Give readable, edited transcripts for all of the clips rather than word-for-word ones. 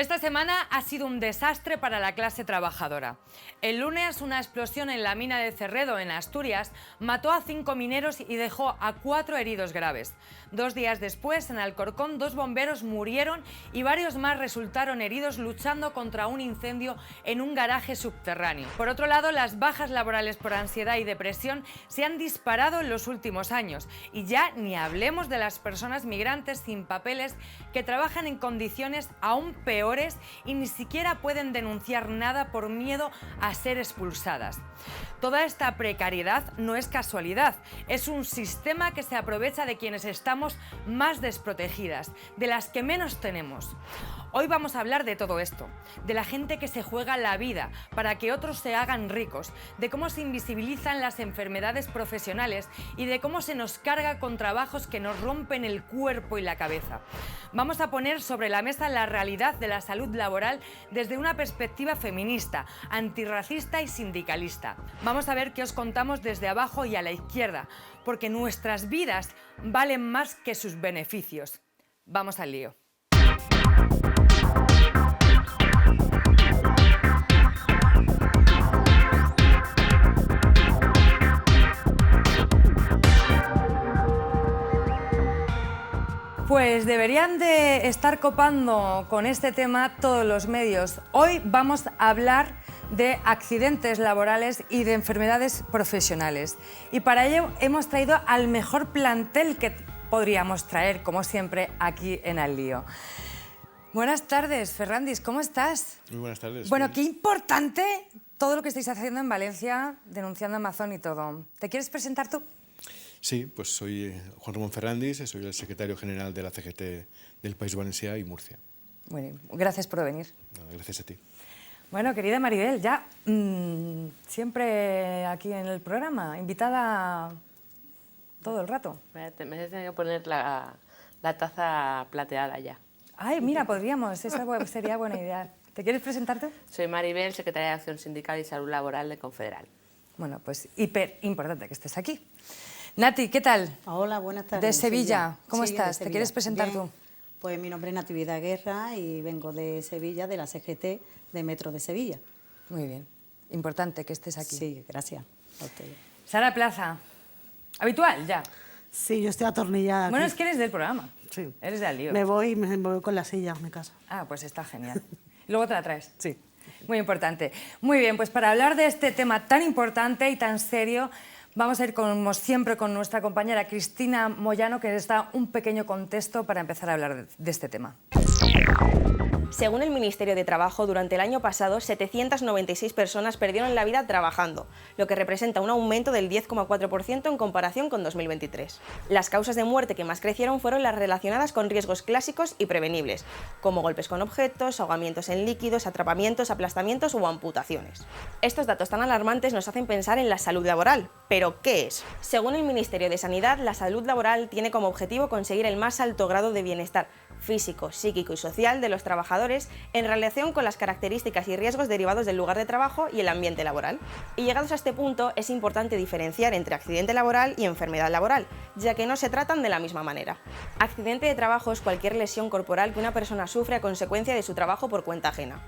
Esta semana ha sido un desastre para la clase trabajadora. El lunes, una explosión en la mina de Cerredo, en Asturias, mató a 5 mineros y dejó a 4 heridos graves. 2 días después, en Alcorcón, 2 bomberos murieron y varios más resultaron heridos luchando contra un incendio en un garaje subterráneo. Por otro lado, las bajas laborales por ansiedad y depresión se han disparado en los últimos años. Y ya ni hablemos de las personas migrantes sin papeles que trabajan en condiciones aún peores y ni siquiera pueden denunciar nada por miedo a ser expulsadas. Toda esta precariedad no es casualidad, es un sistema que se aprovecha de quienes estamos más desprotegidas, de las que menos tenemos. Hoy vamos a hablar de todo esto, de la gente que se juega la vida para que otros se hagan ricos, de cómo se invisibilizan las enfermedades profesionales y de cómo se nos carga con trabajos que nos rompen el cuerpo y la cabeza. Vamos a poner sobre la mesa la realidad de la salud laboral desde una perspectiva feminista, antirracista y sindicalista. Vamos a ver qué os contamos desde abajo y a la izquierda, porque nuestras vidas valen más que sus beneficios. Vamos al lío. Pues deberían de estar copando con este tema todos los medios. Hoy vamos a hablar de accidentes laborales y de enfermedades profesionales. Y para ello hemos traído al mejor plantel que podríamos traer, como siempre, aquí en Al Lío. Buenas tardes, Ferrandis, ¿cómo estás? Muy buenas tardes. Bueno, qué importante todo lo que estáis haciendo en Valencia, denunciando a Amazon y todo. ¿Te quieres presentar tú? Sí, pues soy Juan Ramón Ferrandis, soy el secretario general de la CGT del País Valencià y Murcia. Bueno, gracias por venir. Nada, gracias a ti. Bueno, querida Maribel, ya siempre aquí en el programa, invitada todo el rato. Me he tenido que poner la taza plateada ya. Ay, mira, podríamos, esa sería buena idea. ¿Te quieres presentarte? Soy Maribel, secretaria de Acción Sindical y Salud Laboral de Confederal. Bueno, pues hiper importante que estés aquí. Nati, ¿qué tal? Hola, buenas tardes. De Sevilla, ¿cómo sí, estás? ¿Te quieres presentar Bien. tú? Pues mi nombre es Natividad Guerra y vengo de Sevilla, de la CGT de Metro de Sevilla. Muy bien, importante que estés aquí. Sí, gracias a ustedes. Sara Plaza, habitual ya. Sí, yo estoy atornillada. Bueno, aquí. es que eres del programa. Sí. Eres de Al Lío. Me voy con la silla a mi casa. Ah, pues está genial. ¿Y luego te la traes? Sí. Muy importante. Muy bien, pues para hablar de este tema tan importante y tan serio, vamos a ir como siempre con nuestra compañera Cristina Moyano, que nos da un pequeño contexto para empezar a hablar de este tema. Según el Ministerio de Trabajo, durante el año pasado, 796 personas perdieron la vida trabajando, lo que representa un aumento del 10,4% en comparación con 2023. Las causas de muerte que más crecieron fueron las relacionadas con riesgos clásicos y prevenibles, como golpes con objetos, ahogamientos en líquidos, atrapamientos, aplastamientos o amputaciones. Estos datos tan alarmantes nos hacen pensar en la salud laboral. ¿Pero qué es? Según el Ministerio de Sanidad, la salud laboral tiene como objetivo conseguir el más alto grado de bienestar físico, psíquico y social de los trabajadores en relación con las características y riesgos derivados del lugar de trabajo y el ambiente laboral. Y llegados a este punto, es importante diferenciar entre accidente laboral y enfermedad laboral, ya que no se tratan de la misma manera. Accidente de trabajo es cualquier lesión corporal que una persona sufre a consecuencia de su trabajo por cuenta ajena.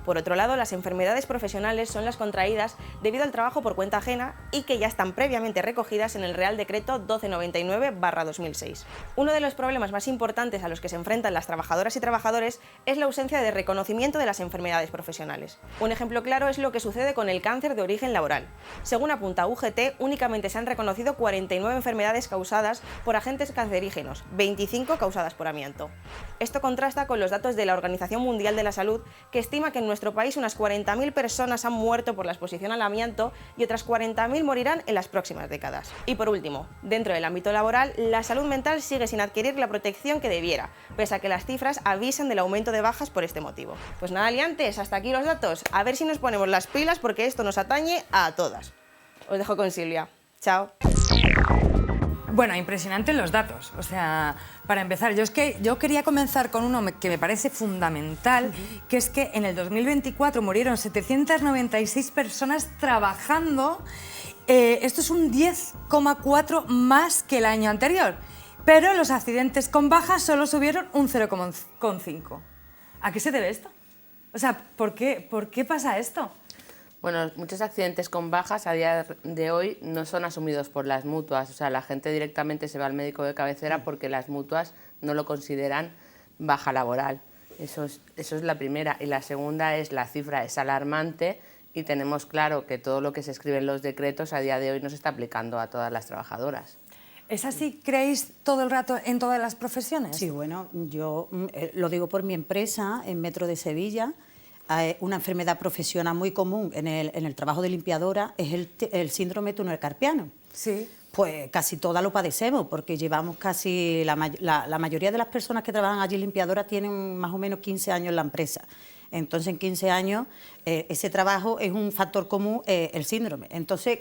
Por otro lado, las enfermedades profesionales son las contraídas debido al trabajo por cuenta ajena y que ya están previamente recogidas en el Real Decreto 1299/2006. Uno de los problemas más importantes a los que se enfrentan las trabajadoras y trabajadores es la ausencia de reconocimiento de las enfermedades profesionales. Un ejemplo claro es lo que sucede con el cáncer de origen laboral. Según apunta UGT, únicamente se han reconocido 49 enfermedades causadas por agentes cancerígenos, 25 causadas por amianto. Esto contrasta con los datos de la Organización Mundial de la Salud, que estima que en nuestro país unas 40.000 personas han muerto por la exposición al amianto y otras 40.000 morirán en las próximas décadas. Y por último, dentro del ámbito laboral, la salud mental sigue sin adquirir la protección que debiera, pese a que las cifras avisan del aumento de bajas por este motivo. Pues nada, liantes, hasta aquí los datos. A ver si nos ponemos las pilas porque esto nos atañe a todas. Os dejo con Silvia. Chao. Bueno, impresionantes los datos. O sea, para empezar, yo quería comenzar con uno que me parece fundamental, que es que en el 2024 murieron 796 personas trabajando. Esto es un 10,4 más que el año anterior. Pero los accidentes con bajas solo subieron un 0,5. ¿A qué se debe esto? O sea, ¿por qué pasa esto? Bueno, muchos accidentes con bajas a día de hoy no son asumidos por las mutuas. O sea, la gente directamente se va al médico de cabecera porque las mutuas no lo consideran baja laboral. Eso es la primera. Y la segunda es la cifra es alarmante y tenemos claro que todo lo que se escribe en los decretos a día de hoy no se está aplicando a todas las trabajadoras. ¿Es así, creéis, todo el rato en todas las profesiones? Sí, bueno, yo lo digo por mi empresa, en Metro de Sevilla. Una enfermedad profesional muy común en el trabajo de limpiadora es el síndrome túnel carpiano. Sí. Pues casi todas lo padecemos, porque llevamos casi, la mayoría de las personas que trabajan allí limpiadoras tienen más o menos 15 años en la empresa. Entonces, en 15 años, ese trabajo es un factor común, el síndrome. Entonces,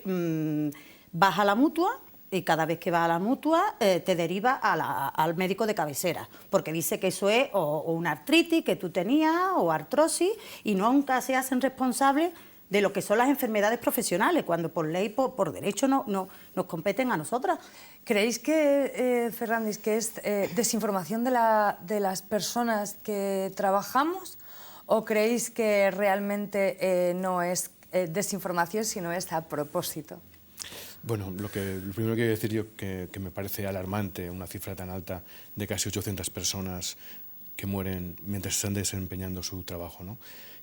vas a la mutua y cada vez que vas a la mutua te deriva al médico de cabecera, porque dice que eso es o una artritis que tú tenías o artrosis y nunca se hacen responsables de lo que son las enfermedades profesionales, cuando por ley, por derecho no nos competen a nosotras. ¿Creéis que, Ferrandis, que es desinformación de las personas que trabajamos o creéis que realmente no es desinformación, sino es a propósito? Bueno, lo primero que quiero decir yo que me parece alarmante una cifra tan alta de casi 800 personas que mueren mientras están desempeñando su trabajo, ¿no?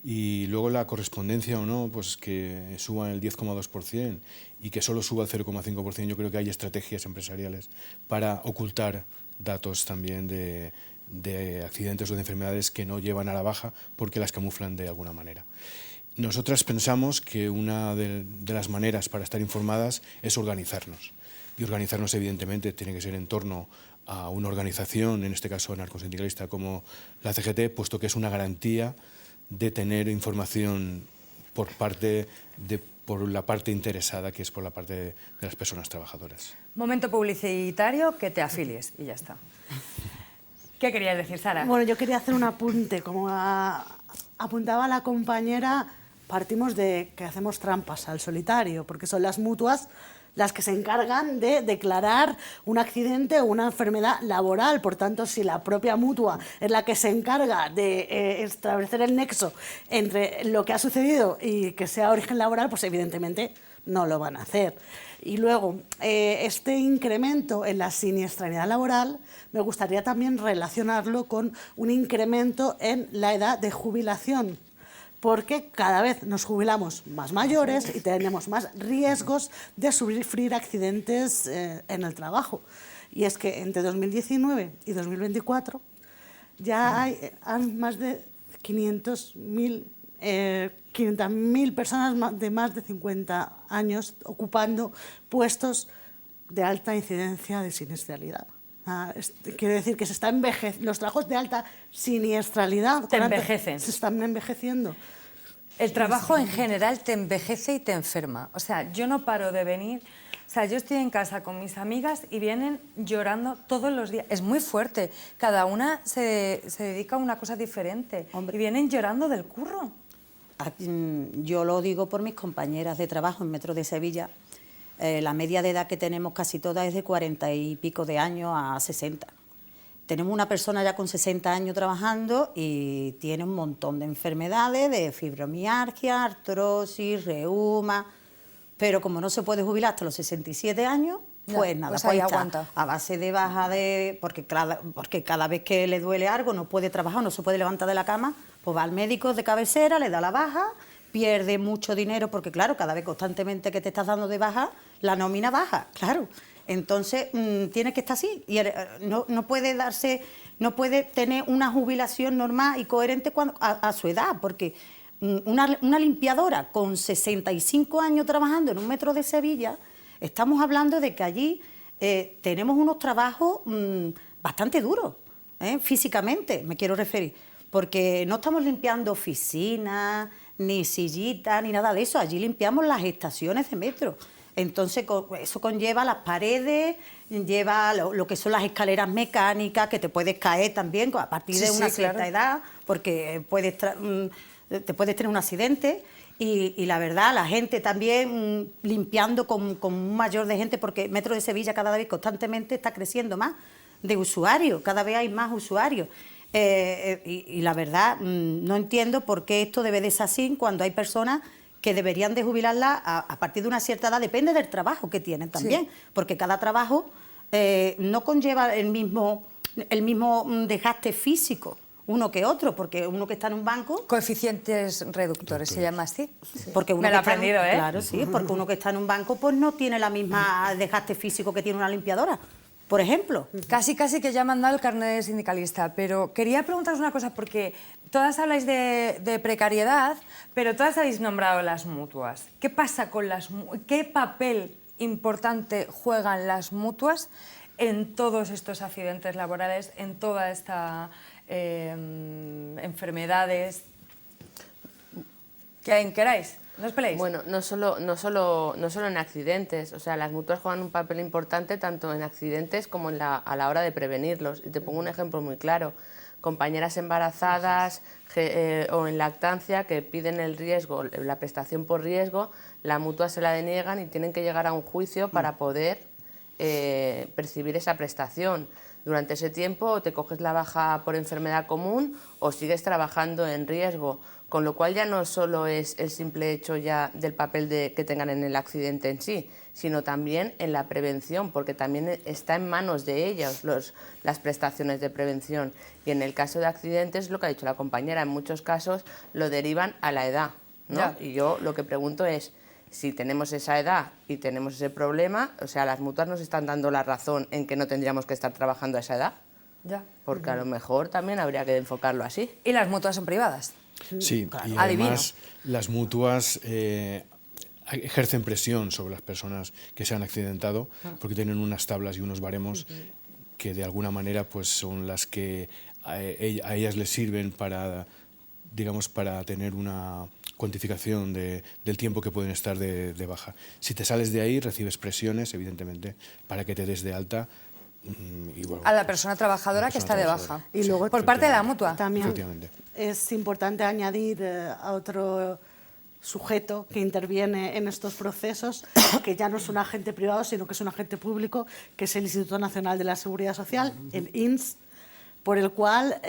Y luego la correspondencia o no, pues que suba el 10,2% y que solo suba el 0,5%, yo creo que hay estrategias empresariales para ocultar datos también de accidentes o de enfermedades que no llevan a la baja porque las camuflan de alguna manera. Nosotras pensamos que una de las maneras para estar informadas es organizarnos. Y organizarnos, evidentemente, tiene que ser en torno a una organización, en este caso anarcosindicalista como la CGT, puesto que es una garantía de tener información por la parte interesada, que es por la parte de las personas trabajadoras. Momento publicitario, que te afilies y ya está. ¿Qué querías decir, Sara? Bueno, yo quería hacer un apunte. Como apuntaba la compañera, partimos de que hacemos trampas al solitario, porque son las mutuas las que se encargan de declarar un accidente o una enfermedad laboral. Por tanto, si la propia mutua es la que se encarga de establecer el nexo entre lo que ha sucedido y que sea origen laboral, pues evidentemente no lo van a hacer. Y luego, este incremento en la siniestralidad laboral me gustaría también relacionarlo con un incremento en la edad de jubilación, porque cada vez nos jubilamos más mayores y tenemos más riesgos de sufrir accidentes en el trabajo. Y es que entre 2019 y 2024 ya hay más de 500.000 personas de más de 50 años ocupando puestos de alta incidencia de siniestralidad. Quiere decir que los trabajos de alta siniestralidad se están envejeciendo. El trabajo en general te envejece y te enferma. O sea, yo no paro de venir. O sea, yo estoy en casa con mis amigas y vienen llorando todos los días. Es muy fuerte. Cada una se dedica a una cosa diferente. Hombre. Y vienen llorando del curro. Yo lo digo por mis compañeras de trabajo en Metro de Sevilla. La media de edad que tenemos casi todas es de 40 y pico de años a 60. Tenemos una persona ya con 60 años trabajando y tiene un montón de enfermedades, de fibromialgia, artrosis, reuma, pero como no se puede jubilar hasta los 67 años, pues nada, pues ahí está aguanta. A base de baja porque cada vez que le duele algo, no puede trabajar, no se puede levantar de la cama, pues va al médico de cabecera, le da la baja, pierde mucho dinero, porque claro, cada vez constantemente que te estás dando de baja, la nómina baja, claro. Entonces, tiene que estar así. Y no puede tener una jubilación normal y coherente a su edad, porque una limpiadora con 65 años trabajando en un metro de Sevilla, estamos hablando de que allí tenemos unos trabajos bastante duros, físicamente, me quiero referir, porque no estamos limpiando oficinas, ni sillitas, ni nada de eso. Allí limpiamos las estaciones de metro. Entonces, eso conlleva las paredes, lleva lo que son las escaleras mecánicas, que te puedes caer también a partir de una cierta edad, porque te puedes tener un accidente. Y la verdad, la gente también limpiando con un mayor de gente, porque Metro de Sevilla cada vez constantemente está creciendo más de usuarios, cada vez hay más usuarios. Y la verdad, no entiendo por qué esto debe de ser así cuando hay personas que deberían de jubilarla a partir de una cierta edad, depende del trabajo que tienen también, porque cada trabajo no conlleva el mismo desgaste físico uno que otro, porque uno que está en un banco... Coeficientes reductores, se llama así. Porque uno Me lo he que está aprendido, ¿eh? Claro, sí, porque uno que está en un banco pues no tiene la misma desgaste físico que tiene una limpiadora, por ejemplo. Casi que ya me han dado el carnet de sindicalista, pero quería preguntaros una cosa, porque todas habláis de precariedad, pero todas habéis nombrado las mutuas. ¿Qué pasa con qué papel importante juegan las mutuas en todos estos accidentes laborales, en toda esta enfermedades? ¿Quién queráis? ¿No os peleéis? Bueno, no solo en accidentes, o sea, las mutuas juegan un papel importante tanto en accidentes como a la hora de prevenirlos. Y te pongo un ejemplo muy claro. Compañeras embarazadas o en lactancia que piden el riesgo, la prestación por riesgo, la mutua se la deniegan y tienen que llegar a un juicio para poder percibir esa prestación. Durante ese tiempo te coges la baja por enfermedad común o sigues trabajando en riesgo, con lo cual ya no solo es el simple hecho ya del papel que tengan en el accidente en sí, sino también en la prevención, porque también está en manos de ellas las prestaciones de prevención. Y en el caso de accidentes, lo que ha dicho la compañera, en muchos casos lo derivan a la edad, ¿no? Y yo lo que pregunto es, si tenemos esa edad y tenemos ese problema, o sea, las mutuas nos están dando la razón en que no tendríamos que estar trabajando a esa edad. Ya. Porque a lo mejor también habría que enfocarlo así. ¿Y las mutuas son privadas? Sí, Claro. y Adivino. además las mutuas ejercen presión sobre las personas que se han accidentado porque tienen unas tablas y unos baremos que de alguna manera pues son las que a ellas les sirven para, digamos, para tener una cuantificación del tiempo que pueden estar de baja. Si te sales de ahí recibes presiones, evidentemente, para que te des de alta. Y bueno, A la persona trabajadora que está de baja. Y luego Por parte de la mutua. también Efectivamente. es importante añadir a otro sujeto que interviene en estos procesos, que ya no es un agente privado, sino que es un agente público, que es el Instituto Nacional de la Seguridad Social, el INS, por el cual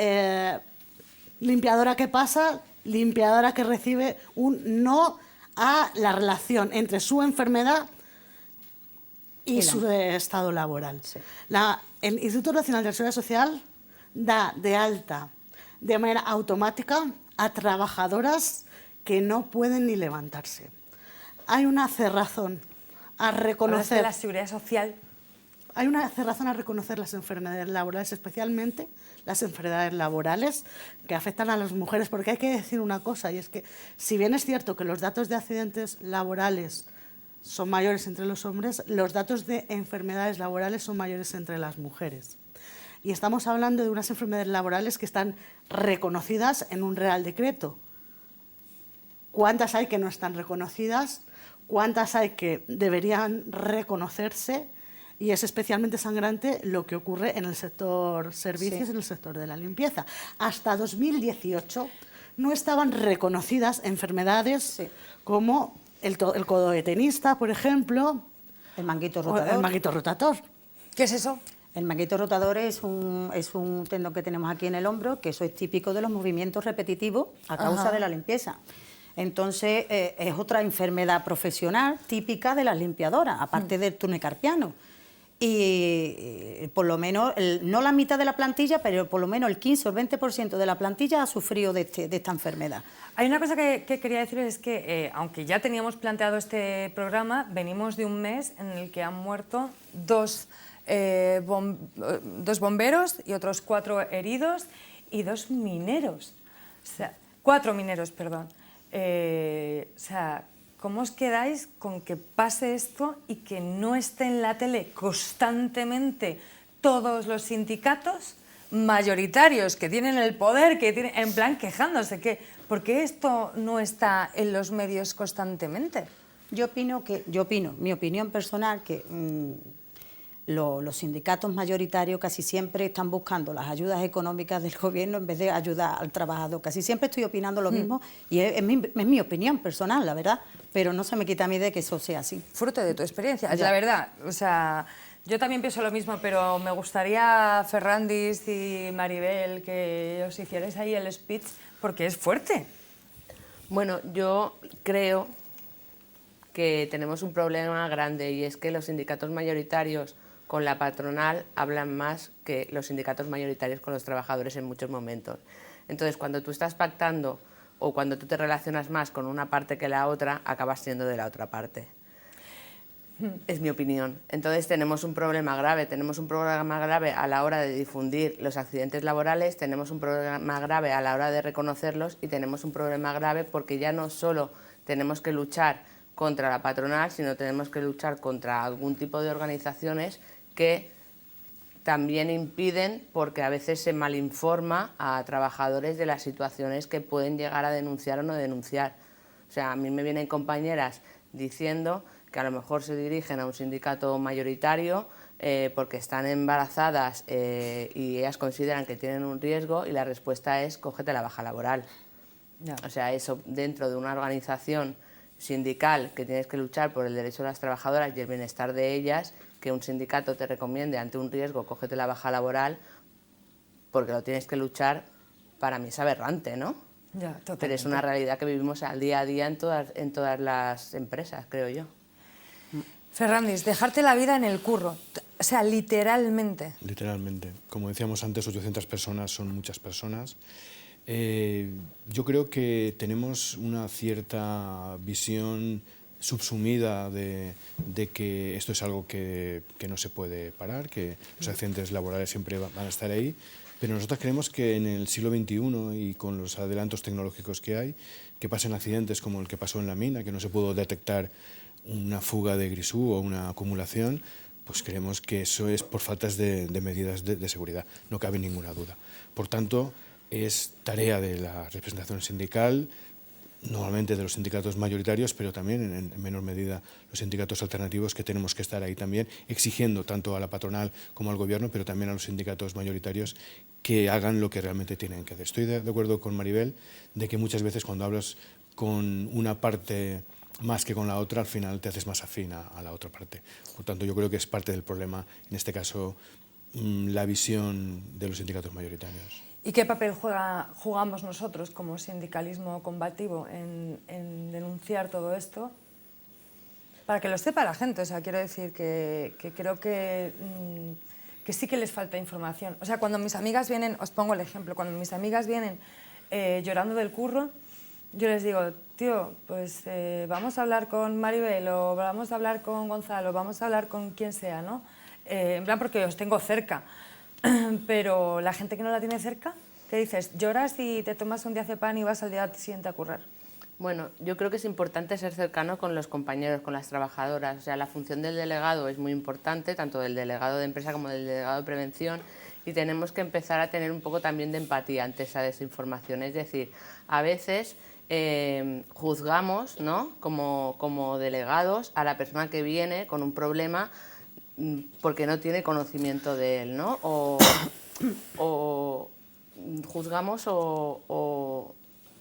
limpiadora que pasa, limpiadora que recibe un no a la relación entre su enfermedad y su estado laboral. El Instituto Nacional de la Seguridad Social da de alta de manera automática a trabajadoras que no pueden ni levantarse. Hay una cerrazón a Hablas de reconocer... la seguridad social. Hay una cerrazón a reconocer las enfermedades laborales, especialmente las enfermedades laborales que afectan a las mujeres, porque hay que decir una cosa, y es que si bien es cierto que los datos de accidentes laborales son mayores entre los hombres, los datos de enfermedades laborales son mayores entre las mujeres. Y estamos hablando de unas enfermedades laborales que están reconocidas en un Real Decreto. ¿Cuántas hay que no están reconocidas? ¿Cuántas hay que deberían reconocerse? Y es especialmente sangrante lo que ocurre en el sector servicios y en el sector de la limpieza. Hasta 2018 no estaban reconocidas enfermedades como el codo de tenista, por ejemplo. El manguito o rotador. el manguito rotator. ¿Qué es eso? El manguito rotador es un tendón que tenemos aquí en el hombro, que eso es típico de los movimientos repetitivos a causa de la limpieza. Entonces, es otra enfermedad profesional típica de las limpiadoras, aparte del túnel carpiano. Y por lo menos, no la mitad de la plantilla, pero por lo menos el 15 o el 20% de la plantilla ha sufrido de esta enfermedad. Hay una cosa que quería decir, es que aunque ya teníamos planteado este programa, venimos de un mes en el que han muerto dos bomberos y otros 4 heridos y 2 mineros. O sea, 4 mineros, perdón. O sea, ¿cómo os quedáis con que pase esto y que no esté en la tele constantemente todos los sindicatos mayoritarios que tienen el poder, que tienen, en plan quejándose? ¿Por qué esto no está en los medios constantemente? Yo opino, mi opinión personal, que los sindicatos mayoritarios casi siempre están buscando las ayudas económicas del gobierno en vez de ayudar al trabajador. Casi siempre estoy opinando lo mismo y es mi opinión personal, la verdad, pero no se me quita a mí de que eso sea así. Fruto de tu experiencia. Ya. La verdad, o sea, Yo también pienso lo mismo, pero me gustaría, Ferrandis y Maribel, que os hicierais ahí el speech, porque es fuerte. Bueno, yo creo que tenemos un problema grande y es que los sindicatos mayoritarios con la patronal hablan más que los sindicatos mayoritarios con los trabajadores en muchos momentos. Entonces, cuando tú estás pactando o cuando tú te relacionas más con una parte que la otra, acabas siendo de la otra parte. Es mi opinión. Entonces tenemos un problema grave a la hora de difundir los accidentes laborales, tenemos un problema grave a la hora de reconocerlos y tenemos un problema grave porque ya no solo tenemos que luchar contra la patronal, sino tenemos que luchar contra algún tipo de organizaciones que también impiden, porque a veces se malinforma a trabajadores de las situaciones que pueden llegar a denunciar o no denunciar. O sea, a mí me vienen compañeras diciendo que a lo mejor se dirigen a un sindicato mayoritario porque están embarazadas y ellas consideran que tienen un riesgo y la respuesta es cógete la baja laboral. Ya. O sea, eso dentro de una organización sindical que tienes que luchar por el derecho de las trabajadoras y el bienestar de ellas, que un sindicato te recomiende ante un riesgo cógete la baja laboral porque lo tienes que luchar, para mí es aberrante, ¿no? Ya, totalmente. Pero es una realidad que vivimos al día a día en todas las empresas, creo yo. Ferrandis, dejarte la vida en el curro, o sea, literalmente. Literalmente. Como decíamos antes, 800 personas son muchas personas. Yo creo que tenemos una cierta visión subsumida de que esto es algo que no se puede parar, que los accidentes laborales siempre van a estar ahí, pero nosotros creemos que en el siglo XXI y con los adelantos tecnológicos que hay, que pasen accidentes como el que pasó en la mina, que no se pudo detectar una fuga de grisú o una acumulación, pues creemos que eso es por faltas de medidas de seguridad, no cabe ninguna duda. Por tanto, es tarea de la representación sindical, normalmente de los sindicatos mayoritarios, pero también en menor medida los sindicatos alternativos, que tenemos que estar ahí también exigiendo tanto a la patronal como al gobierno, pero también a los sindicatos mayoritarios que hagan lo que realmente tienen que hacer. Estoy de acuerdo con Maribel de que muchas veces cuando hablas con una parte más que con la otra, al final te haces más afín a la otra parte. Por tanto, yo creo que es parte del problema, en este caso, la visión de los sindicatos mayoritarios. ¿Y qué papel jugamos nosotros como sindicalismo combativo en denunciar todo esto? Para que lo sepa la gente, o sea, quiero decir que creo que sí que les falta información. O sea, cuando mis amigas vienen, os pongo el ejemplo, cuando mis amigas vienen llorando del curro, yo les digo, tío, pues vamos a hablar con Maribel o vamos a hablar con Gonzalo, vamos a hablar con quien sea, ¿no? En plan, porque os tengo cerca. Pero la gente que no la tiene cerca, ¿qué dices? ¿Lloras y te tomas un diazepam y vas al día siguiente a currar? Bueno, yo creo que es importante ser cercano con los compañeros, con las trabajadoras. O sea, la función del delegado es muy importante, tanto del delegado de empresa como del delegado de prevención, y tenemos que empezar a tener un poco también de empatía ante esa desinformación. Es decir, a veces juzgamos, ¿no?, como delegados a la persona que viene con un problema porque no tiene conocimiento de él, ¿no? O juzgamos o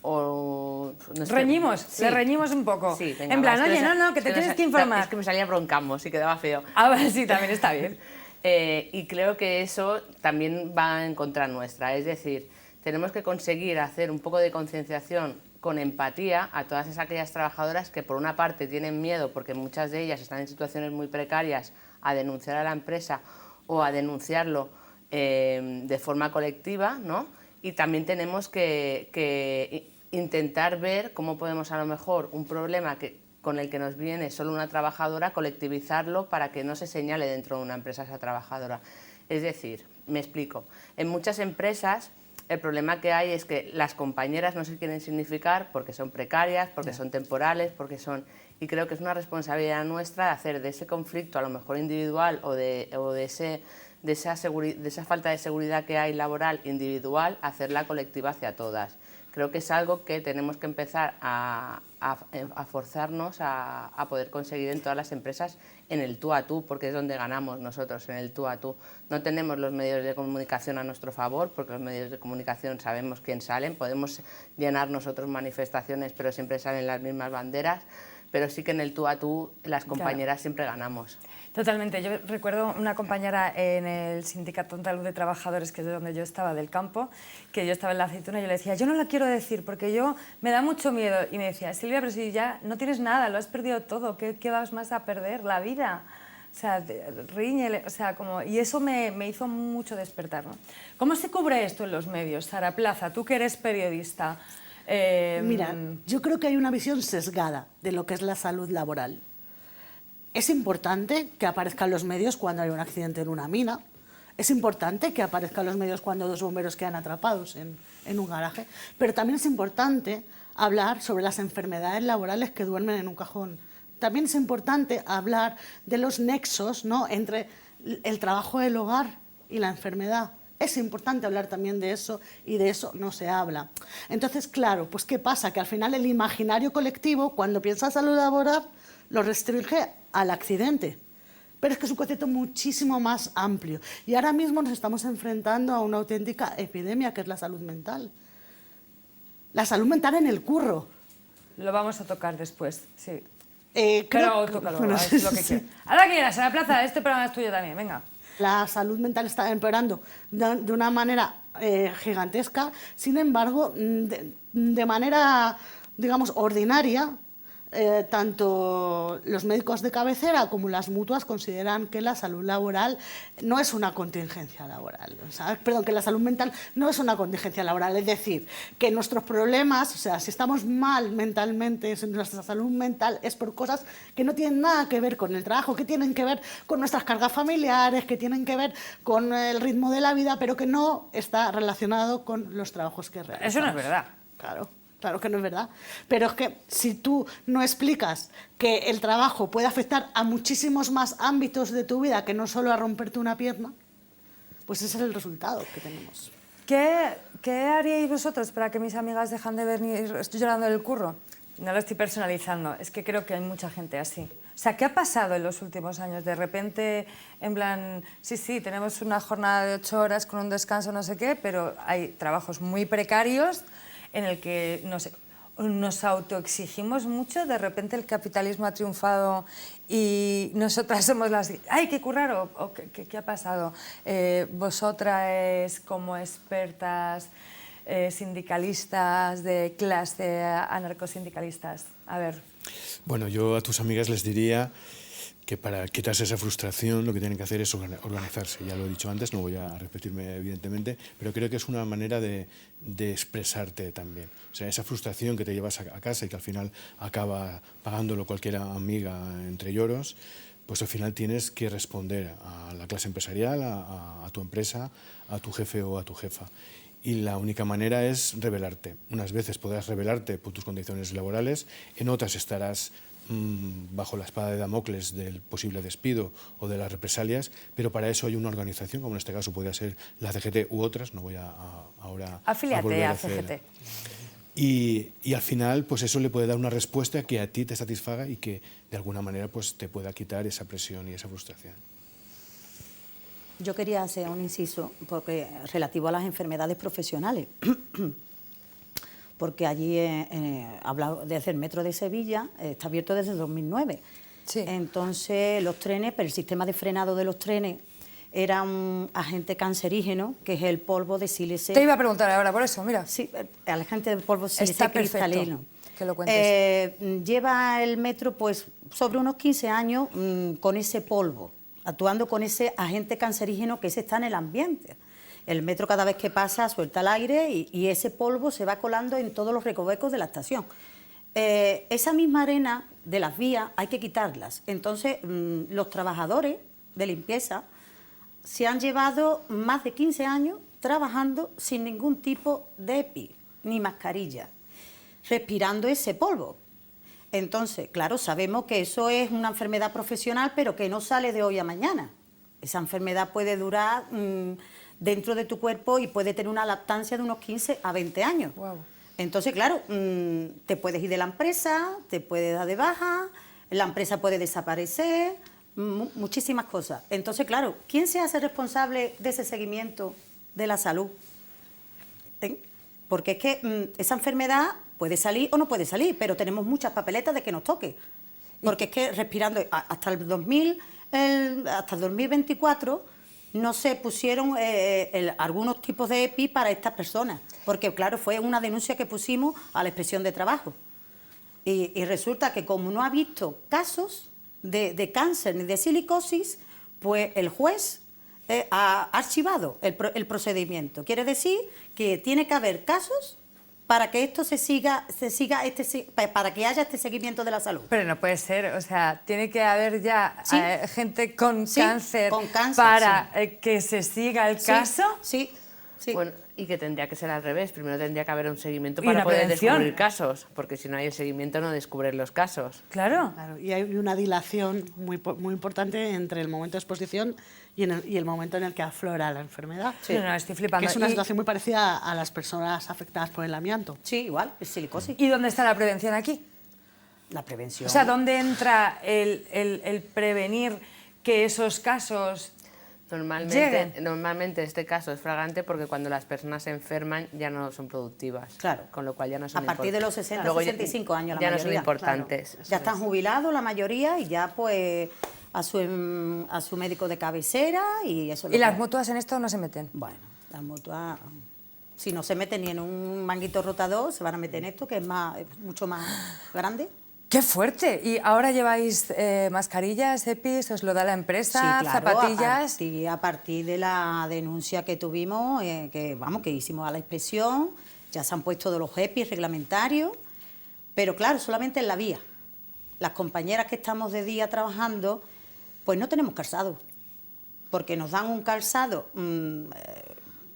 no sé, reñimos, sí. Le reñimos un poco. Sí, venga, en plan, va, oye, no, que te tienes que informar. Es que me salía broncamos y quedaba feo. Ah, vale, sí, también está bien. Y creo que eso también va en contra nuestra, es decir, tenemos que conseguir hacer un poco de concienciación con empatía a todas aquellas trabajadoras que por una parte tienen miedo porque muchas de ellas están en situaciones muy precarias a denunciar a la empresa o a denunciarlo de forma colectiva, ¿no? Y también tenemos que intentar ver cómo podemos a lo mejor un problema con el que nos viene solo una trabajadora, colectivizarlo para que no se señale dentro de una empresa esa trabajadora. Es decir, me explico, en muchas empresas el problema que hay es que las compañeras no se quieren significar porque son precarias, porque son temporales, porque son... Y creo que es una responsabilidad nuestra hacer de ese conflicto, a lo mejor individual, o de esa falta de seguridad que hay laboral individual, hacerla colectiva hacia todas. Creo que es algo que tenemos que empezar a forzarnos a poder conseguir en todas las empresas en el tú a tú, porque es donde ganamos nosotros, en el tú a tú. No tenemos los medios de comunicación a nuestro favor, porque los medios de comunicación sabemos quién salen, podemos llenar nosotros manifestaciones, pero siempre salen las mismas banderas, pero sí que en el tú a tú las compañeras siempre ganamos. Totalmente. Yo recuerdo una compañera en el Sindicato Andaluz de Trabajadores, que es de donde yo estaba, del campo, que yo estaba en la aceituna y yo le decía, yo no lo quiero decir porque yo me da mucho miedo. Y me decía, Silvia, pero si ya no tienes nada, lo has perdido todo, ¿qué vas más a perder? La vida. O sea, ríñele, o sea, como... Y eso me hizo mucho despertar, ¿no? ¿Cómo se cubre esto en los medios? Sara Plaza, tú que eres periodista. Mira, yo creo que hay una visión sesgada de lo que es la salud laboral. Es importante que aparezcan los medios cuando hay un accidente en una mina. Es importante que aparezcan los medios cuando 2 bomberos quedan atrapados en un garaje. Pero también es importante hablar sobre las enfermedades laborales que duermen en un cajón. También es importante hablar de los nexos, ¿no?, entre el trabajo del hogar y la enfermedad. Es importante hablar también de eso y de eso no se habla. Entonces, claro, pues ¿qué pasa? Que al final el imaginario colectivo, cuando piensa en salud laboral, lo restringe al accidente. Pero es que es un concepto muchísimo más amplio. Y ahora mismo nos estamos enfrentando a una auténtica epidemia, que es la salud mental. La salud mental en el curro. Lo vamos a tocar después, sí. Creo, tócalo, bueno, es lo que quieras. Ahora quieras, Sara Plaza, este programa es tuyo también, venga. La salud mental está empeorando de una manera gigantesca. Sin embargo, de manera, digamos, ordinaria, tanto los médicos de cabecera como las mutuas consideran que la salud laboral no es una contingencia laboral. O sea, perdón, que la salud mental no es una contingencia laboral. Es decir, que nuestros problemas, o sea, si estamos mal mentalmente, nuestra salud mental es por cosas que no tienen nada que ver con el trabajo, que tienen que ver con nuestras cargas familiares, que tienen que ver con el ritmo de la vida, pero que no está relacionado con los trabajos que realizamos. Eso no es verdad. Claro. Claro que no es verdad. Pero es que si tú no explicas que el trabajo puede afectar a muchísimos más ámbitos de tu vida que no solo a romperte una pierna, pues ese es el resultado que tenemos. ¿Qué haríais vosotros para que mis amigas dejan de venir, estoy llorando del curro? No lo estoy personalizando, es que creo que hay mucha gente así. O sea, ¿qué ha pasado en los últimos años? De repente, en plan, sí, tenemos una jornada de 8 horas con un descanso, no sé qué, pero hay trabajos muy precarios en el que nos autoexigimos mucho, de repente el capitalismo ha triunfado y nosotras somos las... ¡Ay, qué currar! ¿O qué ha pasado? Vosotras, como expertas sindicalistas de clase, anarcosindicalistas, a ver. Bueno, yo a tus amigas les diría que para quitarse esa frustración lo que tienen que hacer es organizarse. Ya lo he dicho antes, no voy a repetirme evidentemente, pero creo que es una manera de expresarte también. O sea, esa frustración que te llevas a casa y que al final acaba pagándolo cualquier amiga entre lloros, pues al final tienes que responder a la clase empresarial, a tu empresa, a tu jefe o a tu jefa. Y la única manera es rebelarte. Unas veces podrás rebelarte por tus condiciones laborales, en otras estarás bajo la espada de Damocles del posible despido o de las represalias, pero para eso hay una organización, como en este caso podría ser la CGT u otras, no voy ahora Afíliate a volver a CGT. Y al final, pues eso le puede dar una respuesta que a ti te satisfaga y que de alguna manera pues te pueda quitar esa presión y esa frustración. Yo quería hacer un inciso porque relativo a las enfermedades profesionales. Porque allí, hablado desde el metro de Sevilla, está abierto desde 2009. Sí. Entonces, los trenes, pero el sistema de frenado de los trenes era un agente cancerígeno, que es el polvo de sílice. Te iba a preguntar ahora por eso, mira. Sí, el agente del polvo de sílice Está perfecto cristalino. que lo cuentes. Lleva el metro pues sobre unos 15 años con ese polvo, actuando con ese agente cancerígeno que ese está en el ambiente. El metro cada vez que pasa suelta el aire y ese polvo se va colando en todos los recovecos de la estación. Esa misma arena de las vías hay que quitarlas. Entonces, los trabajadores de limpieza se han llevado más de 15 años trabajando sin ningún tipo de EPI ni mascarilla, respirando ese polvo. Entonces, claro, sabemos que eso es una enfermedad profesional, pero que no sale de hoy a mañana. Esa enfermedad puede durar dentro de tu cuerpo y puede tener una lactancia de unos 15 a 20 años. Wow. Entonces, claro, te puedes ir de la empresa, te puedes dar de baja, la empresa puede desaparecer, muchísimas cosas. Entonces, claro, ¿quién se hace responsable de ese seguimiento de la salud? Porque es que esa enfermedad puede salir o no puede salir, pero tenemos muchas papeletas de que nos toque. Porque es que respirando, hasta el 2000 hasta el 2024 no se pusieron algunos tipos de EPI para estas personas, porque claro, fue una denuncia que pusimos a la Inspección de Trabajo. Y resulta que como no ha visto casos de cáncer ni de silicosis, pues el juez ha archivado el procedimiento. Quiere decir que tiene que haber casos para que esto para que haya este seguimiento de la salud. Pero no puede ser, o sea, tiene que haber ya Sí. Gente con, Sí, cáncer con cáncer, para que se siga el caso. Sí, sí. Bueno, y que tendría que ser al revés. Primero tendría que haber un seguimiento Y para una poder prevención. descubrir casos, porque si no hay el seguimiento no descubren los casos. Claro. Claro, y hay una dilación muy importante entre el momento de exposición y el momento en el que aflora la enfermedad. No, no, estoy flipando. Que es una Y- situación muy parecida a las personas afectadas por el amianto. Sí, igual, es silicosis. ¿Y dónde está la prevención aquí? La prevención. O sea, ¿dónde entra el prevenir que esos casos lleguen? Normalmente este caso es flagrante porque cuando las personas se enferman ya no son productivas. Claro. Con lo cual ya no son A partir de los 60, Luego 65 años la ya no mayoría. son importantes. Ya están jubilados la mayoría y ya pues a su médico de cabecera y eso es ¿Y lo las que- mutuas en esto no se meten? Bueno, las mutuas, si no se meten ni en un manguito rotador, se van a meter en esto, que es mucho más grande. ¡Qué fuerte! ¿Y ahora lleváis mascarillas, EPIs, os lo da la empresa, Sí, claro, zapatillas? a partir de la denuncia que tuvimos, que hicimos a la inspección, ya se han puesto todos los EPIs reglamentarios, pero claro, solamente en la vía. Las compañeras que estamos de día trabajando, pues no tenemos calzado, porque nos dan un calzado,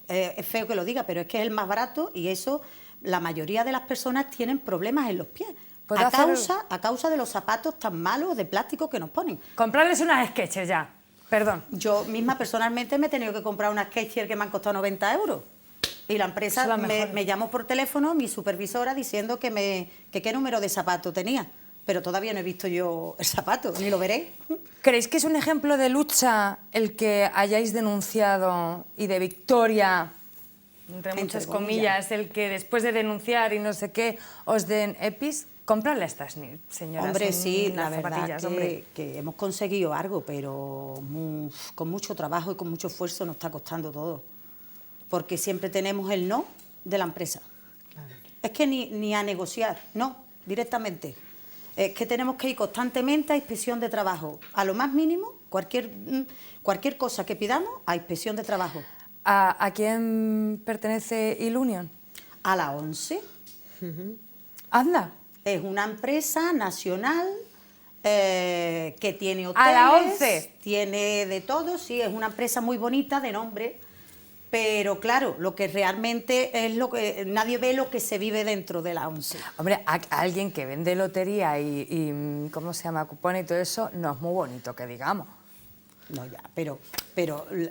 es feo que lo diga, pero es que es el más barato y eso, la mayoría de las personas tienen problemas en los pies, ¿Puedo a hacer- causa de los zapatos tan malos de plástico que nos ponen. Comprarles unas sketches ya. Perdón. Yo misma personalmente me he tenido que comprar unas Skechers que me han costado 90 euros. Y la empresa Son las mejores. me llamó por teléfono, mi supervisora, diciendo que qué número de zapato tenía. Pero todavía no he visto yo el zapato, ni lo veré. ¿Creéis que es un ejemplo de lucha el que hayáis denunciado y de victoria, entre muchas comillas, el que después de denunciar y no sé qué, os den EPIs? Comprarle a estas señoras Hombre, sí, la unas verdad zapatillas, hombre. que hemos conseguido algo, pero con mucho trabajo y con mucho esfuerzo nos está costando todo. Porque siempre tenemos el no de la empresa. Es que ni a negociar, no, directamente. Es que tenemos que ir constantemente a inspección de trabajo. A lo más mínimo, cualquier cosa que pidamos, a inspección de trabajo. ¿A quién pertenece Ilunion? A la ONCE. Anda. Es una empresa nacional que tiene hoteles, ¿A la ONCE? tiene de todo, sí, es una empresa muy bonita de nombre, pero claro, lo que realmente es lo que nadie ve lo que se vive dentro de la ONCE. Hombre, a alguien que vende lotería y ¿cómo se llama? Cupones y todo eso, no es muy bonito que digamos. No, ya, pero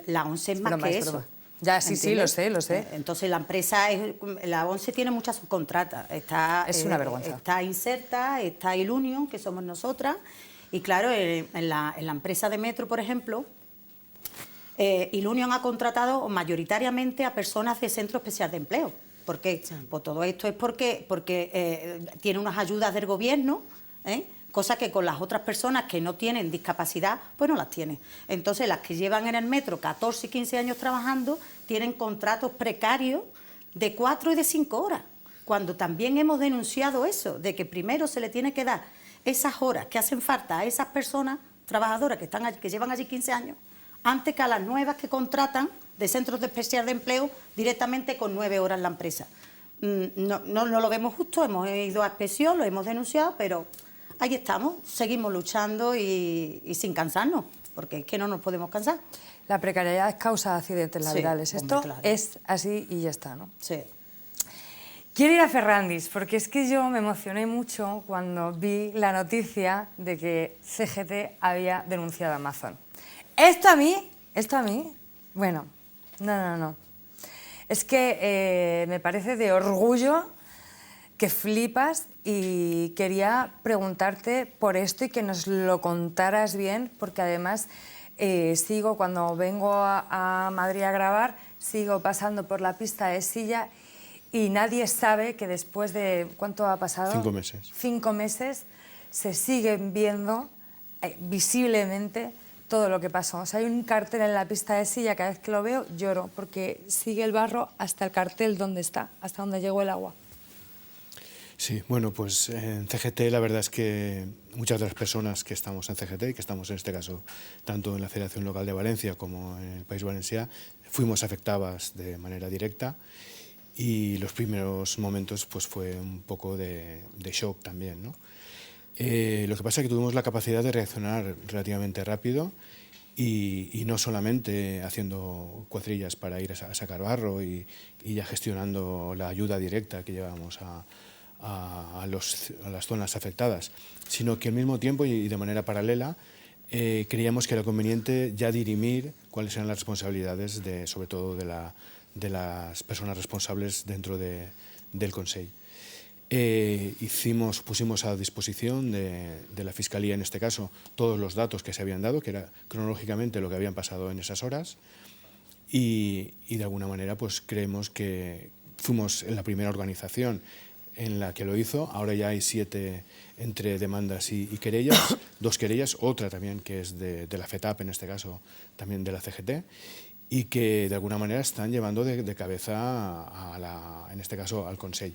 la ONCE es más Broma, que es eso. broma. Ya, sí, sí, lo sé, lo sé. Entonces la empresa, la ONCE tiene muchas subcontratas. Es una vergüenza. Está Inserta, está Ilunion, que somos nosotras, y claro, en la empresa de Metro, por ejemplo, Ilunion ha contratado mayoritariamente a personas de Centro Especial de Empleo. ¿Por qué? Pues todo esto es porque tiene unas ayudas del gobierno, cosa que con las otras personas que no tienen discapacidad, pues no las tienen. Entonces, las que llevan en el metro 14 y 15 años trabajando, tienen contratos precarios de 4 y de 5 horas. Cuando también hemos denunciado eso, de que primero se le tiene que dar esas horas que hacen falta a esas personas trabajadoras que llevan allí 15 años, antes que a las nuevas que contratan de centros de especial de empleo directamente con 9 horas la empresa. No lo vemos justo, hemos ido a inspección, lo hemos denunciado, pero ahí estamos, seguimos luchando y sin cansarnos, porque es que no nos podemos cansar. La precariedad es causa de accidentes Sí, laborales. hombre, Esto claro. es así y ya está, ¿no? Sí. Quiero ir a Ferrandis, porque es que yo me emocioné mucho cuando vi la noticia de que CGT había denunciado a Amazon. Esto a mí, bueno, no. Es que me parece de orgullo que flipas y quería preguntarte por esto y que nos lo contaras bien, porque además sigo, cuando vengo a Madrid a grabar, sigo pasando por la pista de Silla y nadie sabe que después de, ¿cuánto ha pasado? 5 meses. 5 meses se siguen viendo visiblemente todo lo que pasó. O sea, hay un cartel en la pista de silla, cada vez que lo veo lloro, porque sigue el barro hasta el cartel donde está, hasta donde llegó el agua. Sí, bueno, pues en CGT la verdad es que muchas de las personas que estamos en CGT y que estamos en este caso tanto en la Federación Local de Valencia como en el País Valencià, fuimos afectadas de manera directa y los primeros momentos pues fue un poco de shock también, ¿no? Lo que pasa es que tuvimos la capacidad de reaccionar relativamente rápido y no solamente haciendo cuadrillas para ir a sacar barro y ya gestionando la ayuda directa que llevábamos a las zonas afectadas, sino que al mismo tiempo y de manera paralela creíamos que era conveniente ya dirimir cuáles eran las responsabilidades, sobre todo de las personas responsables dentro del Consell. Pusimos a disposición de la Fiscalía, en este caso, todos los datos que se habían dado, que era cronológicamente lo que habían pasado en esas horas, y de alguna manera pues creemos que fuimos en la primera organización en la que lo hizo. Ahora ya hay 7 entre demandas y querellas, 2 querellas, otra también que es de la FETAP, en este caso también de la CGT, y que de alguna manera están llevando de cabeza, en este caso, al Consell.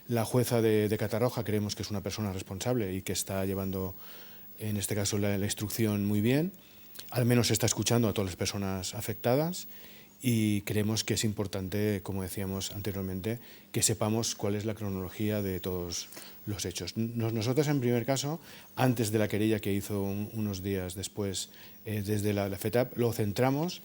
La jueza de Catarroja creemos que es una persona responsable y que está llevando, en este caso, la instrucción muy bien, al menos está escuchando a todas las personas afectadas, y creemos que es importante, como decíamos anteriormente, que sepamos cuál es la cronología de todos los hechos. Nosotros, en primer caso, antes de la querella que hizo unos días después desde la FETAP, lo centramos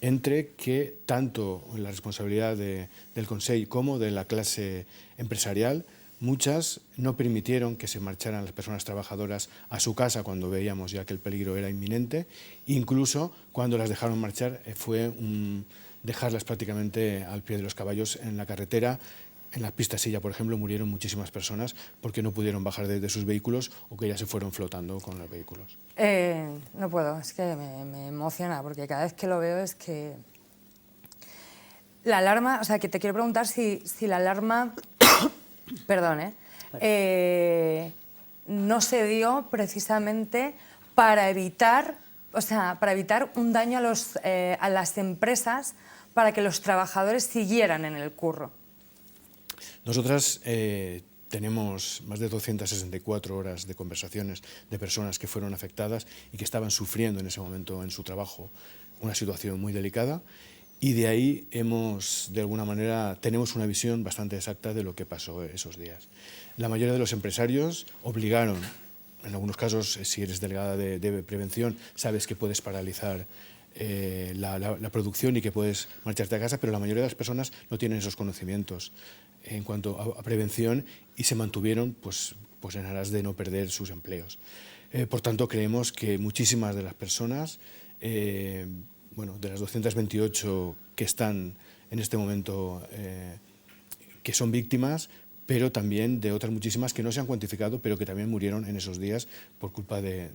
entre que tanto la responsabilidad del Consell como de la clase empresarial, muchas no permitieron que se marcharan las personas trabajadoras a su casa cuando veíamos ya que el peligro era inminente. Incluso cuando las dejaron marchar fue dejarlas prácticamente al pie de los caballos en la carretera. En la pista silla, por ejemplo, murieron muchísimas personas porque no pudieron bajar de sus vehículos o que ya se fueron flotando con los vehículos. No puedo, es que me emociona, porque cada vez que lo veo es que... La alarma, o sea, que te quiero preguntar si la alarma... Perdón, no se dio precisamente para evitar, un daño a las empresas, para que los trabajadores siguieran en el curro. Nosotras tenemos más de 264 horas de conversaciones de personas que fueron afectadas y que estaban sufriendo en ese momento en su trabajo una situación muy delicada, y de ahí de alguna manera, tenemos una visión bastante exacta de lo que pasó esos días. La mayoría de los empresarios obligaron, en algunos casos, si eres delegada de prevención, sabes que puedes paralizar la producción y que puedes marcharte a casa, pero la mayoría de las personas no tienen esos conocimientos en cuanto a prevención y se mantuvieron pues en aras de no perder sus empleos. Por tanto, creemos que muchísimas de las personas, de las 228 que están en este momento, que son víctimas, pero también de otras muchísimas que no se han cuantificado, pero que también murieron en esos días por culpa de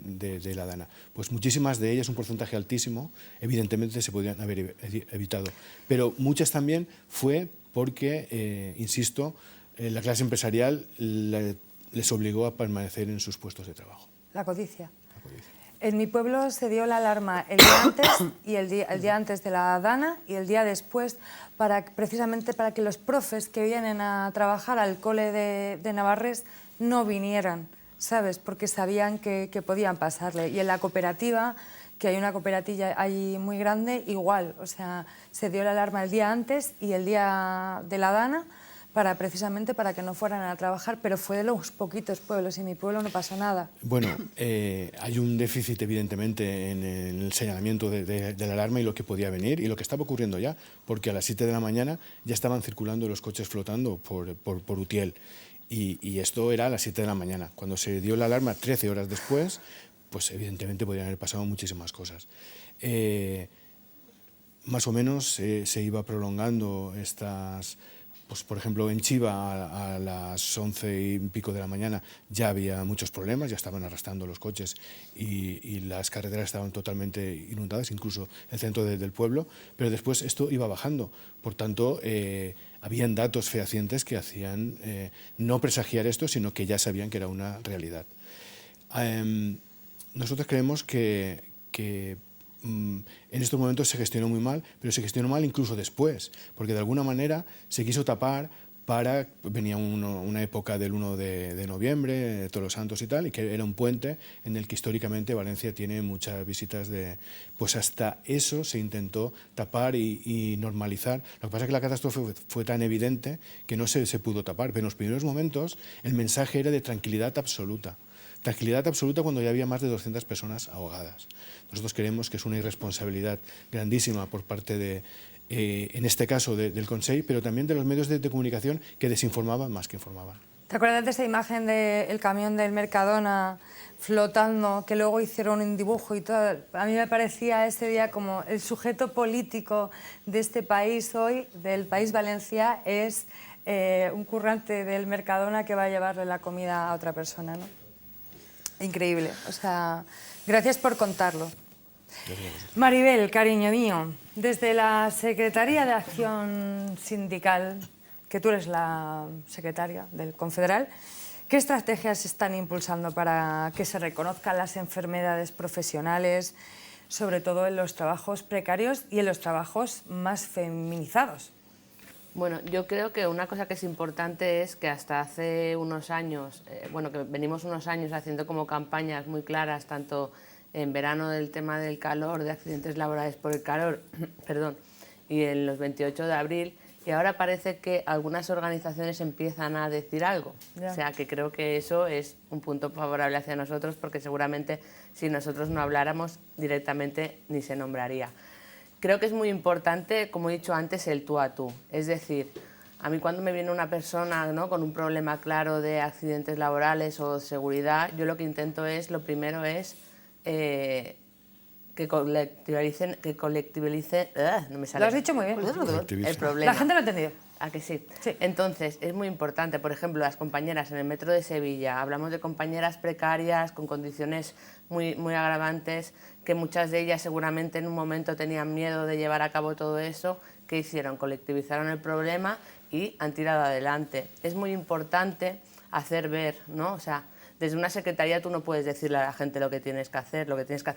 la DANA. Pues muchísimas de ellas, un porcentaje altísimo, evidentemente se podrían haber evitado. Pero muchas también fue porque, insisto, la clase empresarial les obligó a permanecer en sus puestos de trabajo. La codicia. En mi pueblo se dio la alarma el día antes, y el día antes de la DANA y el día después, precisamente para que los profes que vienen a trabajar al cole de Navarrés no vinieran, ¿sabes? Porque sabían que podían pasarle. Y en la cooperativa, que hay una cooperativa ahí muy grande, igual, o sea, se dio la alarma el día antes y el día de la DANA, precisamente para que no fueran a trabajar, pero fue de los poquitos pueblos, y en mi pueblo no pasó nada. Bueno, hay un déficit evidentemente en el señalamiento de la alarma y lo que podía venir y lo que estaba ocurriendo ya, porque a las 7 de la mañana ya estaban circulando los coches flotando por Utiel, y esto era a las 7 de la mañana. Cuando se dio la alarma 13 horas después, pues evidentemente podrían haber pasado muchísimas cosas. Más o menos se iba prolongando estas... Pues, por ejemplo, en Chiva a las 11 y pico de la mañana ya había muchos problemas, ya estaban arrastrando los coches y las carreteras estaban totalmente inundadas, incluso el centro del pueblo, pero después esto iba bajando. Por tanto, habían datos fehacientes que hacían no presagiar esto, sino que ya sabían que era una realidad. Nosotros creemos que en estos momentos se gestionó muy mal, pero se gestionó mal incluso después, porque de alguna manera se quiso tapar venía una época del 1 de noviembre, de Todos los Santos y tal, y que era un puente en el que históricamente Valencia tiene muchas visitas pues hasta eso se intentó tapar y normalizar. Lo que pasa es que la catástrofe fue tan evidente que no se pudo tapar, pero en los primeros momentos el mensaje era de tranquilidad absoluta. Tranquilidad absoluta cuando ya había más de 200 personas ahogadas. Nosotros creemos que es una irresponsabilidad grandísima por parte en este caso del Consell, pero también de los medios de comunicación que desinformaban más que informaban. ¿Te acuerdas de esa imagen del camión del Mercadona flotando, que luego hicieron un dibujo y todo? A mí me parecía ese día como el sujeto político de este país hoy, del país Valencia, es un currante del Mercadona que va a llevarle la comida a otra persona, ¿no? Increíble, o sea, gracias por contarlo. Maribel, cariño mío, desde la Secretaría de Acción Sindical, que tú eres la secretaria del Confederal, ¿qué estrategias se están impulsando para que se reconozcan las enfermedades profesionales, sobre todo en los trabajos precarios y en los trabajos más feminizados? Bueno, yo creo que una cosa que es importante es que hasta hace unos años, que venimos unos años haciendo como campañas muy claras, tanto en verano del tema del calor, de accidentes laborales por el calor, perdón, y en los 28 de abril, y ahora parece que algunas organizaciones empiezan a decir algo. Ya. O sea, que creo que eso es un punto favorable hacia nosotros, porque seguramente si nosotros no habláramos directamente ni se nombraría. Creo que es muy importante, como he dicho antes, el tú a tú. Es decir, a mí cuando me viene una persona, ¿no?, con un problema claro de accidentes laborales o seguridad, yo lo que intento es, lo primero es que colectivilicen, no me sale. Lo has dicho muy bien. El problema. La gente lo ha entendido. ¿A que sí? Sí. Entonces, es muy importante, por ejemplo, las compañeras en el metro de Sevilla, hablamos de compañeras precarias, con condiciones muy, muy agravantes, que muchas de ellas seguramente en un momento tenían miedo de llevar a cabo todo eso. ¿Qué hicieron? Colectivizaron el problema y han tirado adelante. Es muy importante hacer ver, ¿no? O sea, desde una secretaría tú no puedes decirle a la gente lo que tienes que hacer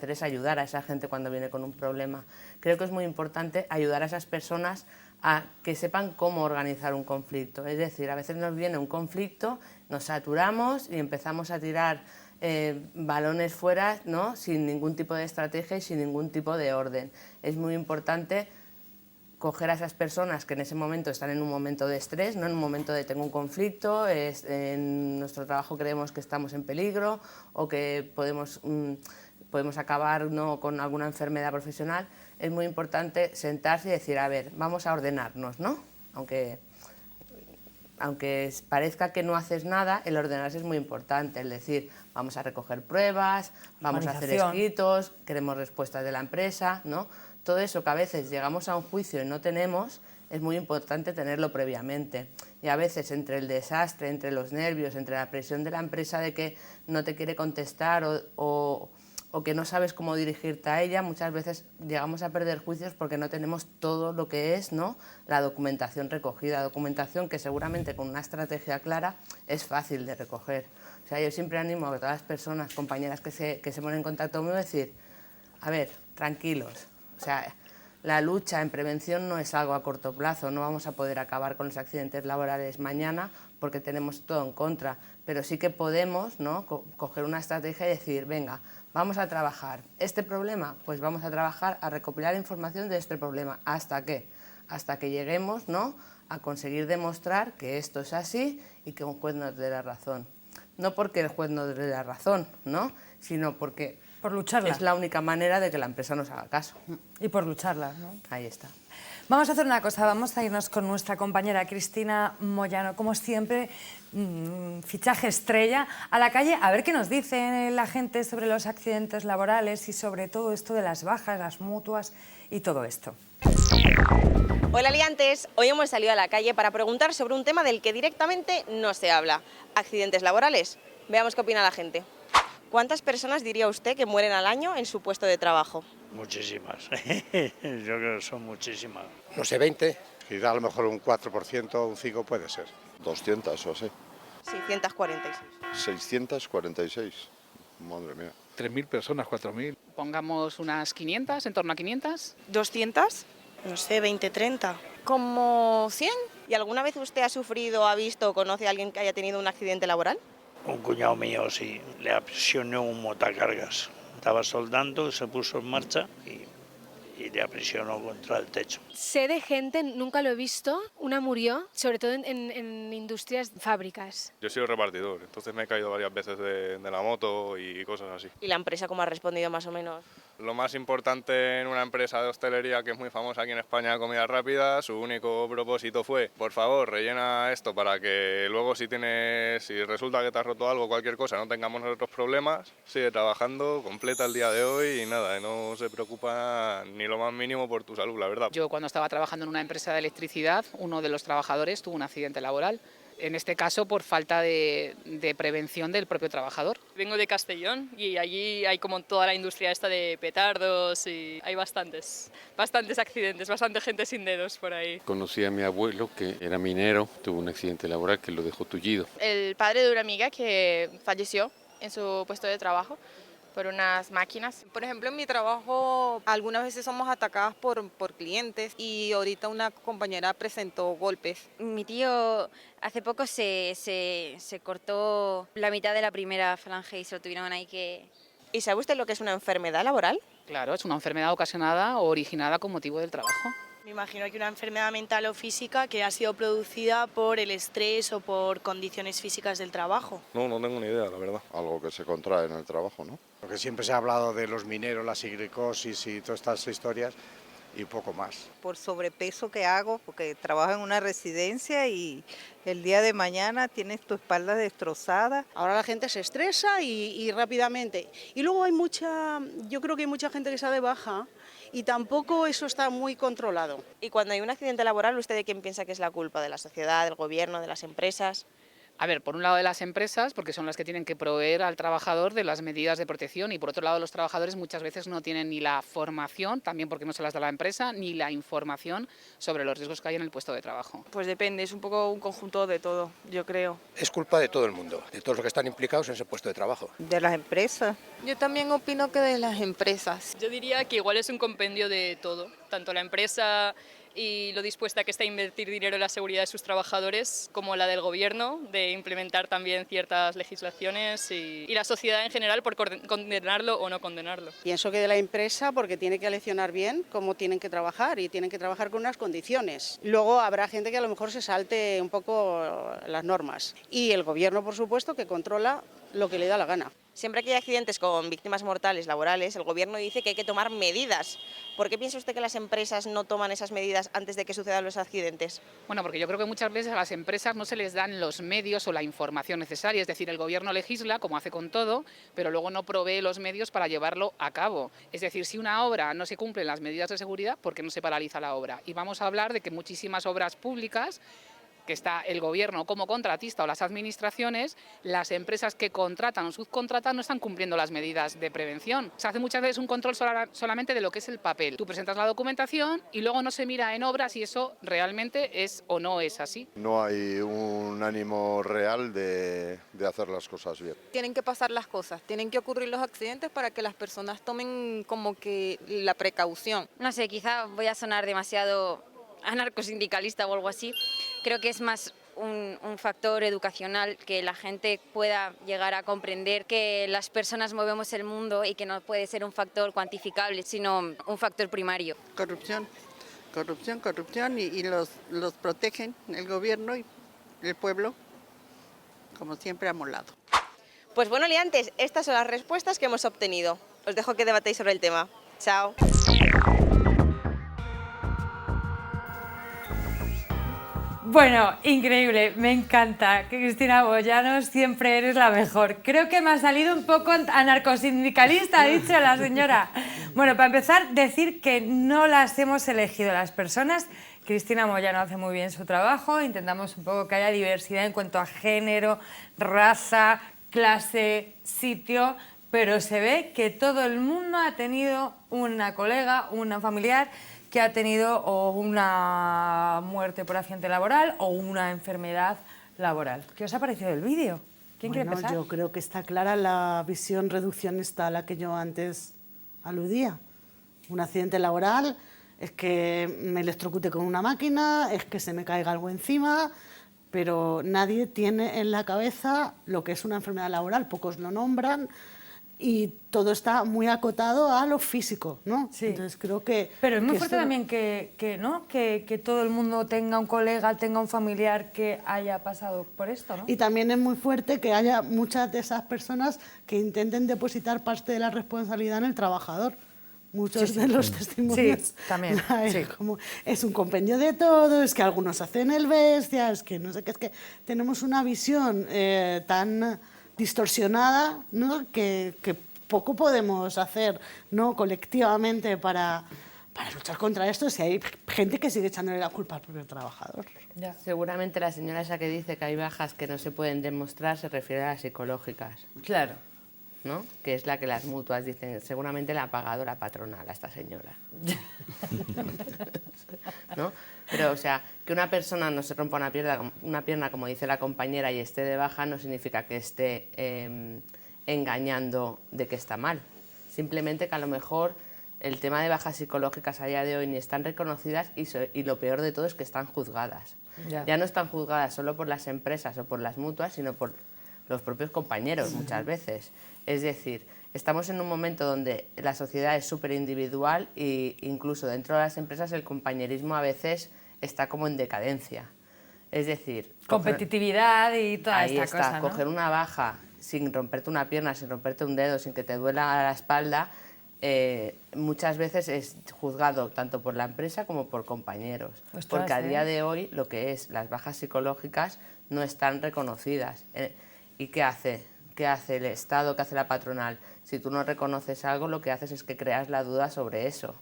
es ayudar a esa gente cuando viene con un problema. Creo que es muy importante ayudar a esas personas a que sepan cómo organizar un conflicto. Es decir, a veces nos viene un conflicto, nos saturamos y empezamos a tirar balones fuera, ¿no?, sin ningún tipo de estrategia y sin ningún tipo de orden. Es muy importante coger a esas personas que en ese momento están en un momento de estrés, no en un momento de tengo un conflicto, en nuestro trabajo creemos que estamos en peligro o que podemos acabar, ¿no?, con alguna enfermedad profesional. Es muy importante sentarse y decir, a ver, vamos a ordenarnos, ¿no? Aunque parezca que no haces nada, el ordenarse es muy importante, es decir, vamos a recoger pruebas, vamos a hacer escritos, queremos respuestas de la empresa, ¿no? Todo eso que a veces llegamos a un juicio y no tenemos, es muy importante tenerlo previamente. Y a veces entre el desastre, entre los nervios, entre la presión de la empresa de que no te quiere contestar o que no sabes cómo dirigirte a ella, muchas veces llegamos a perder juicios porque no tenemos todo lo que es, ¿no?, la documentación recogida, documentación que seguramente con una estrategia clara es fácil de recoger. O sea, yo siempre animo a todas las personas, compañeras que se ponen en contacto conmigo, a decir, a ver, tranquilos. O sea, la lucha en prevención no es algo a corto plazo, no vamos a poder acabar con los accidentes laborales mañana porque tenemos todo en contra, pero sí que podemos, ¿no?, coger una estrategia y decir, venga, vamos a trabajar. ¿Este problema? Pues vamos a trabajar a recopilar información de este problema. ¿Hasta qué? Hasta que lleguemos, ¿no?, a conseguir demostrar que esto es así y que un juez nos dé la razón. No porque el juez nos dé la razón, ¿no?, sino porque por lucharla. Es la única manera de que la empresa nos haga caso. Y por lucharla, ¿no? Ahí está. Vamos a hacer una cosa, vamos a irnos con nuestra compañera Cristina Moyano, como siempre, fichaje estrella, a la calle, a ver qué nos dice la gente sobre los accidentes laborales y sobre todo esto de las bajas, las mutuas y todo esto. Hola liantes, hoy hemos salido a la calle para preguntar sobre un tema del que directamente no se habla, accidentes laborales. Veamos qué opina la gente. ¿Cuántas personas diría usted que mueren al año en su puesto de trabajo? Muchísimas. Yo creo que son muchísimas. No sé, 20. Quizá a lo mejor un 4%, un 5% puede ser. 200 o así. 646. 646. Madre mía. 3.000 personas, 4.000. Pongamos unas 500, en torno a 500. ¿200? No sé, 20, 30. ¿Como 100? ¿Y alguna vez usted ha sufrido, ha visto o conoce a alguien que haya tenido un accidente laboral? Un cuñado mío sí, le aprisionó un montacargas. Estaba soldando, se puso en marcha y le aprisionó contra el techo. Sé de gente, nunca lo he visto, una murió, sobre todo en industrias, fábricas. Yo he sido repartidor, entonces me he caído varias veces de la moto y cosas así. ¿Y la empresa cómo ha respondido más o menos? Lo más importante en una empresa de hostelería que es muy famosa aquí en España de comida rápida, su único propósito fue, por favor, rellena esto para que luego si resulta que te has roto algo, cualquier cosa, no tengamos nosotros problemas, sigue trabajando, completa el día de hoy y nada, no se preocupa ni lo más mínimo por tu salud, la verdad. Yo cuando estaba trabajando en una empresa de electricidad, uno de los trabajadores tuvo un accidente laboral. En este caso por falta de prevención del propio trabajador. Vengo de Castellón y allí hay como toda la industria esta de petardos y hay bastantes accidentes, bastante gente sin dedos por ahí. Conocí a mi abuelo que era minero, tuvo un accidente laboral que lo dejó tullido. El padre de una amiga que falleció en su puesto de trabajo por unas máquinas. Por ejemplo, en mi trabajo algunas veces somos atacadas por clientes y ahorita una compañera presentó golpes. Mi tío hace poco se cortó la mitad de la primera falange y se lo tuvieron ahí que... ¿Y sabe usted lo que es una enfermedad laboral? Claro, es una enfermedad ocasionada o originada con motivo del trabajo. Me imagino que una enfermedad mental o física que ha sido producida por el estrés o por condiciones físicas del trabajo. No tengo ni idea, la verdad. Algo que se contrae en el trabajo, ¿no? Porque siempre se ha hablado de los mineros, la silicosis y todas estas historias y poco más. Por sobrepeso que hago, porque trabajo en una residencia y el día de mañana tienes tu espalda destrozada. Ahora la gente se estresa y rápidamente. Y luego yo creo que hay mucha gente que está de baja y tampoco eso está muy controlado. Y cuando hay un accidente laboral, ¿usted de quién piensa que es la culpa? ¿De la sociedad, del gobierno, de las empresas? A ver, por un lado de las empresas, porque son las que tienen que proveer al trabajador de las medidas de protección y por otro lado los trabajadores muchas veces no tienen ni la formación, también porque no se las da la empresa, ni la información sobre los riesgos que hay en el puesto de trabajo. Pues depende, es un poco un conjunto de todo, yo creo. Es culpa de todo el mundo, de todos los que están implicados en ese puesto de trabajo. De las empresas. Yo también opino que de las empresas. Yo diría que igual es un compendio de todo, tanto la empresa y lo dispuesta que está a invertir dinero en la seguridad de sus trabajadores, como la del gobierno, de implementar también ciertas legislaciones y la sociedad en general por condenarlo o no condenarlo. Pienso que de la empresa porque tiene que leccionar bien cómo tienen que trabajar y tienen que trabajar con unas condiciones. Luego habrá gente que a lo mejor se salte un poco las normas. Y el gobierno, por supuesto, que controla lo que le da la gana. Siempre que hay accidentes con víctimas mortales laborales, el gobierno dice que hay que tomar medidas. ¿Por qué piensa usted que las empresas no toman esas medidas antes de que sucedan los accidentes? Bueno, porque yo creo que muchas veces a las empresas no se les dan los medios o la información necesaria. Es decir, el gobierno legisla, como hace con todo, pero luego no provee los medios para llevarlo a cabo. Es decir, si una obra no se cumplen las medidas de seguridad, ¿por qué no se paraliza la obra? Y vamos a hablar de que muchísimas obras públicas que está el gobierno como contratista o las administraciones, las empresas que contratan o subcontratan no están cumpliendo las medidas de prevención. Se hace muchas veces un control solamente de lo que es el papel. Tú presentas la documentación y luego no se mira en obra si eso realmente es o no es así. No hay un ánimo real de hacer las cosas bien. Tienen que pasar las cosas, tienen que ocurrir los accidentes para que las personas tomen como que la precaución. No sé, quizá voy a sonar demasiado anarcosindicalista o algo así. Creo que es más un factor educacional, que la gente pueda llegar a comprender que las personas movemos el mundo y que no puede ser un factor cuantificable, sino un factor primario. Corrupción y los protegen el gobierno y el pueblo, como siempre, amolado. Pues bueno, liantes, estas son las respuestas que hemos obtenido. Os dejo que debatáis sobre el tema. Chao. Bueno, increíble, me encanta. Cristina Moyano, siempre eres la mejor. Creo que me ha salido un poco anarcosindicalista, ha dicho la señora. Bueno, para empezar, decir que no las hemos elegido las personas. Cristina Moyano hace muy bien su trabajo, intentamos un poco que haya diversidad en cuanto a género, raza, clase, sitio, pero se ve que todo el mundo ha tenido una colega, una familiar que ha tenido o una muerte por accidente laboral o una enfermedad laboral. ¿Qué os ha parecido el vídeo? ¿Quién quiere empezar? Yo creo que está clara la visión reduccionista a la que yo antes aludía. Un accidente laboral es que me electrocute con una máquina, es que se me caiga algo encima, pero nadie tiene en la cabeza lo que es una enfermedad laboral, pocos lo nombran y todo está muy acotado a lo físico, ¿no? Sí. Entonces creo que... Pero es muy que fuerte esto- también que todo el mundo tenga un colega, tenga un familiar que haya pasado por esto, ¿no? Y también es muy fuerte que haya muchas de esas personas que intenten depositar parte de la responsabilidad en el trabajador. Muchos de los testimonios. Sí, también, Es sí. como, es un compendio de todo, es que algunos hacen el bestia, es que no sé qué, es que tenemos una visión tan distorsionada, ¿no? que poco podemos hacer, ¿no? colectivamente para luchar contra esto si hay gente que sigue echándole la culpa al propio trabajador. Seguramente la señora esa que dice que hay bajas que no se pueden demostrar se refiere a las psicológicas. Claro. ¿No? Que es la que las mutuas dicen, seguramente la ha pagado la patronal a esta señora. ¿No? Pero, o sea, que una persona no se rompa una pierna, como dice la compañera, y esté de baja, no significa que esté engañando de que está mal. Simplemente que a lo mejor el tema de bajas psicológicas a día de hoy ni están reconocidas y lo peor de todo es que están juzgadas. Ya no están juzgadas solo por las empresas o por las mutuas, sino por los propios compañeros muchas veces. Es decir, estamos en un momento donde la sociedad es súper individual e incluso dentro de las empresas el compañerismo a veces está como en decadencia. Es decir... Competitividad y toda ahí esta está, cosa, ¿no? coger una baja sin romperte una pierna, sin romperte un dedo, sin que te duela la espalda, muchas veces es juzgado tanto por la empresa como por compañeros. Ostras, porque a día de hoy lo que es las bajas psicológicas no están reconocidas. ¿Y qué hace? ¿Qué hace el Estado? ¿Qué hace la patronal? Si tú no reconoces algo, lo que haces es que creas la duda sobre eso.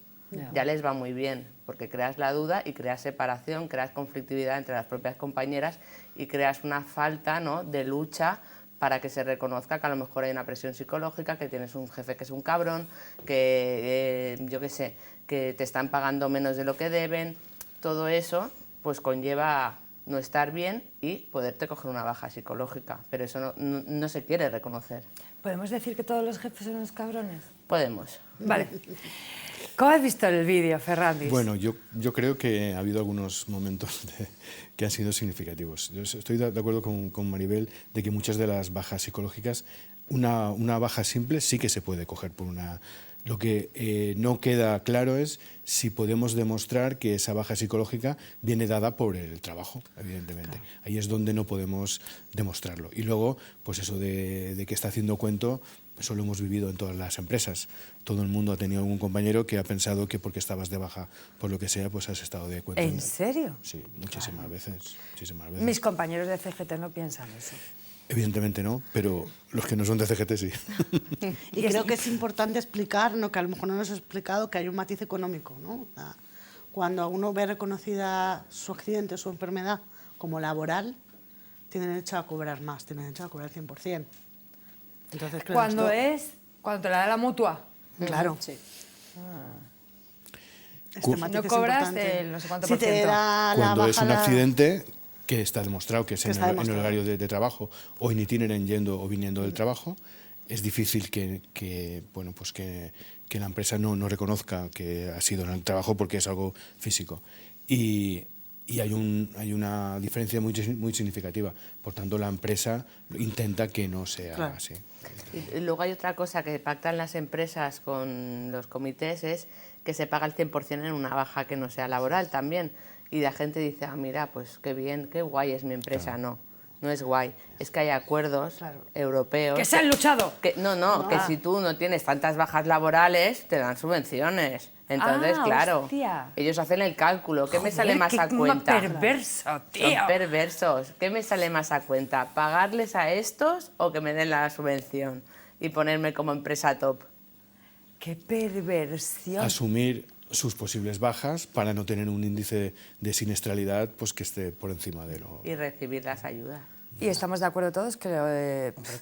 Ya les va muy bien, porque creas la duda y creas separación, creas conflictividad entre las propias compañeras y creas una falta, ¿no?, de lucha para que se reconozca que a lo mejor hay una presión psicológica, que tienes un jefe que es un cabrón, que, yo qué sé, que te están pagando menos de lo que deben. Todo eso pues conlleva no estar bien y poderte coger una baja psicológica, pero eso no se quiere reconocer. ¿Podemos decir que todos los jefes son unos cabrones? Podemos. Vale. ¿Cómo has visto el vídeo, Ferrandis? Bueno, yo creo que ha habido algunos momentos que han sido significativos. Yo estoy de acuerdo con Maribel de que muchas de las bajas psicológicas, una baja simple sí que se puede coger por una... Lo que no queda claro es si podemos demostrar que esa baja psicológica viene dada por el trabajo, evidentemente. Claro. Ahí es donde no podemos demostrarlo. Y luego, pues eso de que está haciendo cuento, eso lo hemos vivido en todas las empresas. Todo el mundo ha tenido algún compañero que ha pensado que porque estabas de baja, por lo que sea, pues has estado de cuento. ¿En serio? Sí, muchísimas veces. Mis compañeros de CGT no piensan eso. Evidentemente no, pero los que no son de CGT sí. Y creo que es importante explicar, ¿no?, que a lo mejor no nos ha explicado que hay un matiz económico, ¿no? O sea, cuando uno ve reconocida su accidente, su enfermedad como laboral, tienen derecho a cobrar más, tienen derecho a cobrar el 100%. Entonces, claro, cuando te la da la mutua. Claro. Sí. No cobras el no sé cuánto por ciento. Cuando es un accidente que está demostrado que es en el horario de trabajo o in itineren yendo o viniendo del trabajo, es difícil que la empresa no reconozca que ha sido en el trabajo porque es algo físico. Y hay una diferencia muy significativa. Por tanto, la empresa intenta que no sea así. Y luego hay otra cosa que pactan las empresas con los comités, es que se paga el 100% en una baja que no sea laboral también. Y la gente dice, mira, pues qué bien, qué guay es mi empresa. Claro. No es guay. Es que hay acuerdos europeos... ¡Que se han luchado! Que si tú no tienes tantas bajas laborales, te dan subvenciones. Entonces, claro, hostia. Ellos hacen el cálculo. ¿Qué me sale más a cuenta? Perverso, tío. Son perversos. ¿Qué me sale más a cuenta? ¿Pagarles a estos o que me den la subvención y ponerme como empresa top? ¡Qué perversión! Asumir sus posibles bajas para no tener un índice de siniestralidad pues que esté por encima de lo... Y recibir las ayudas. Y estamos de acuerdo todos que...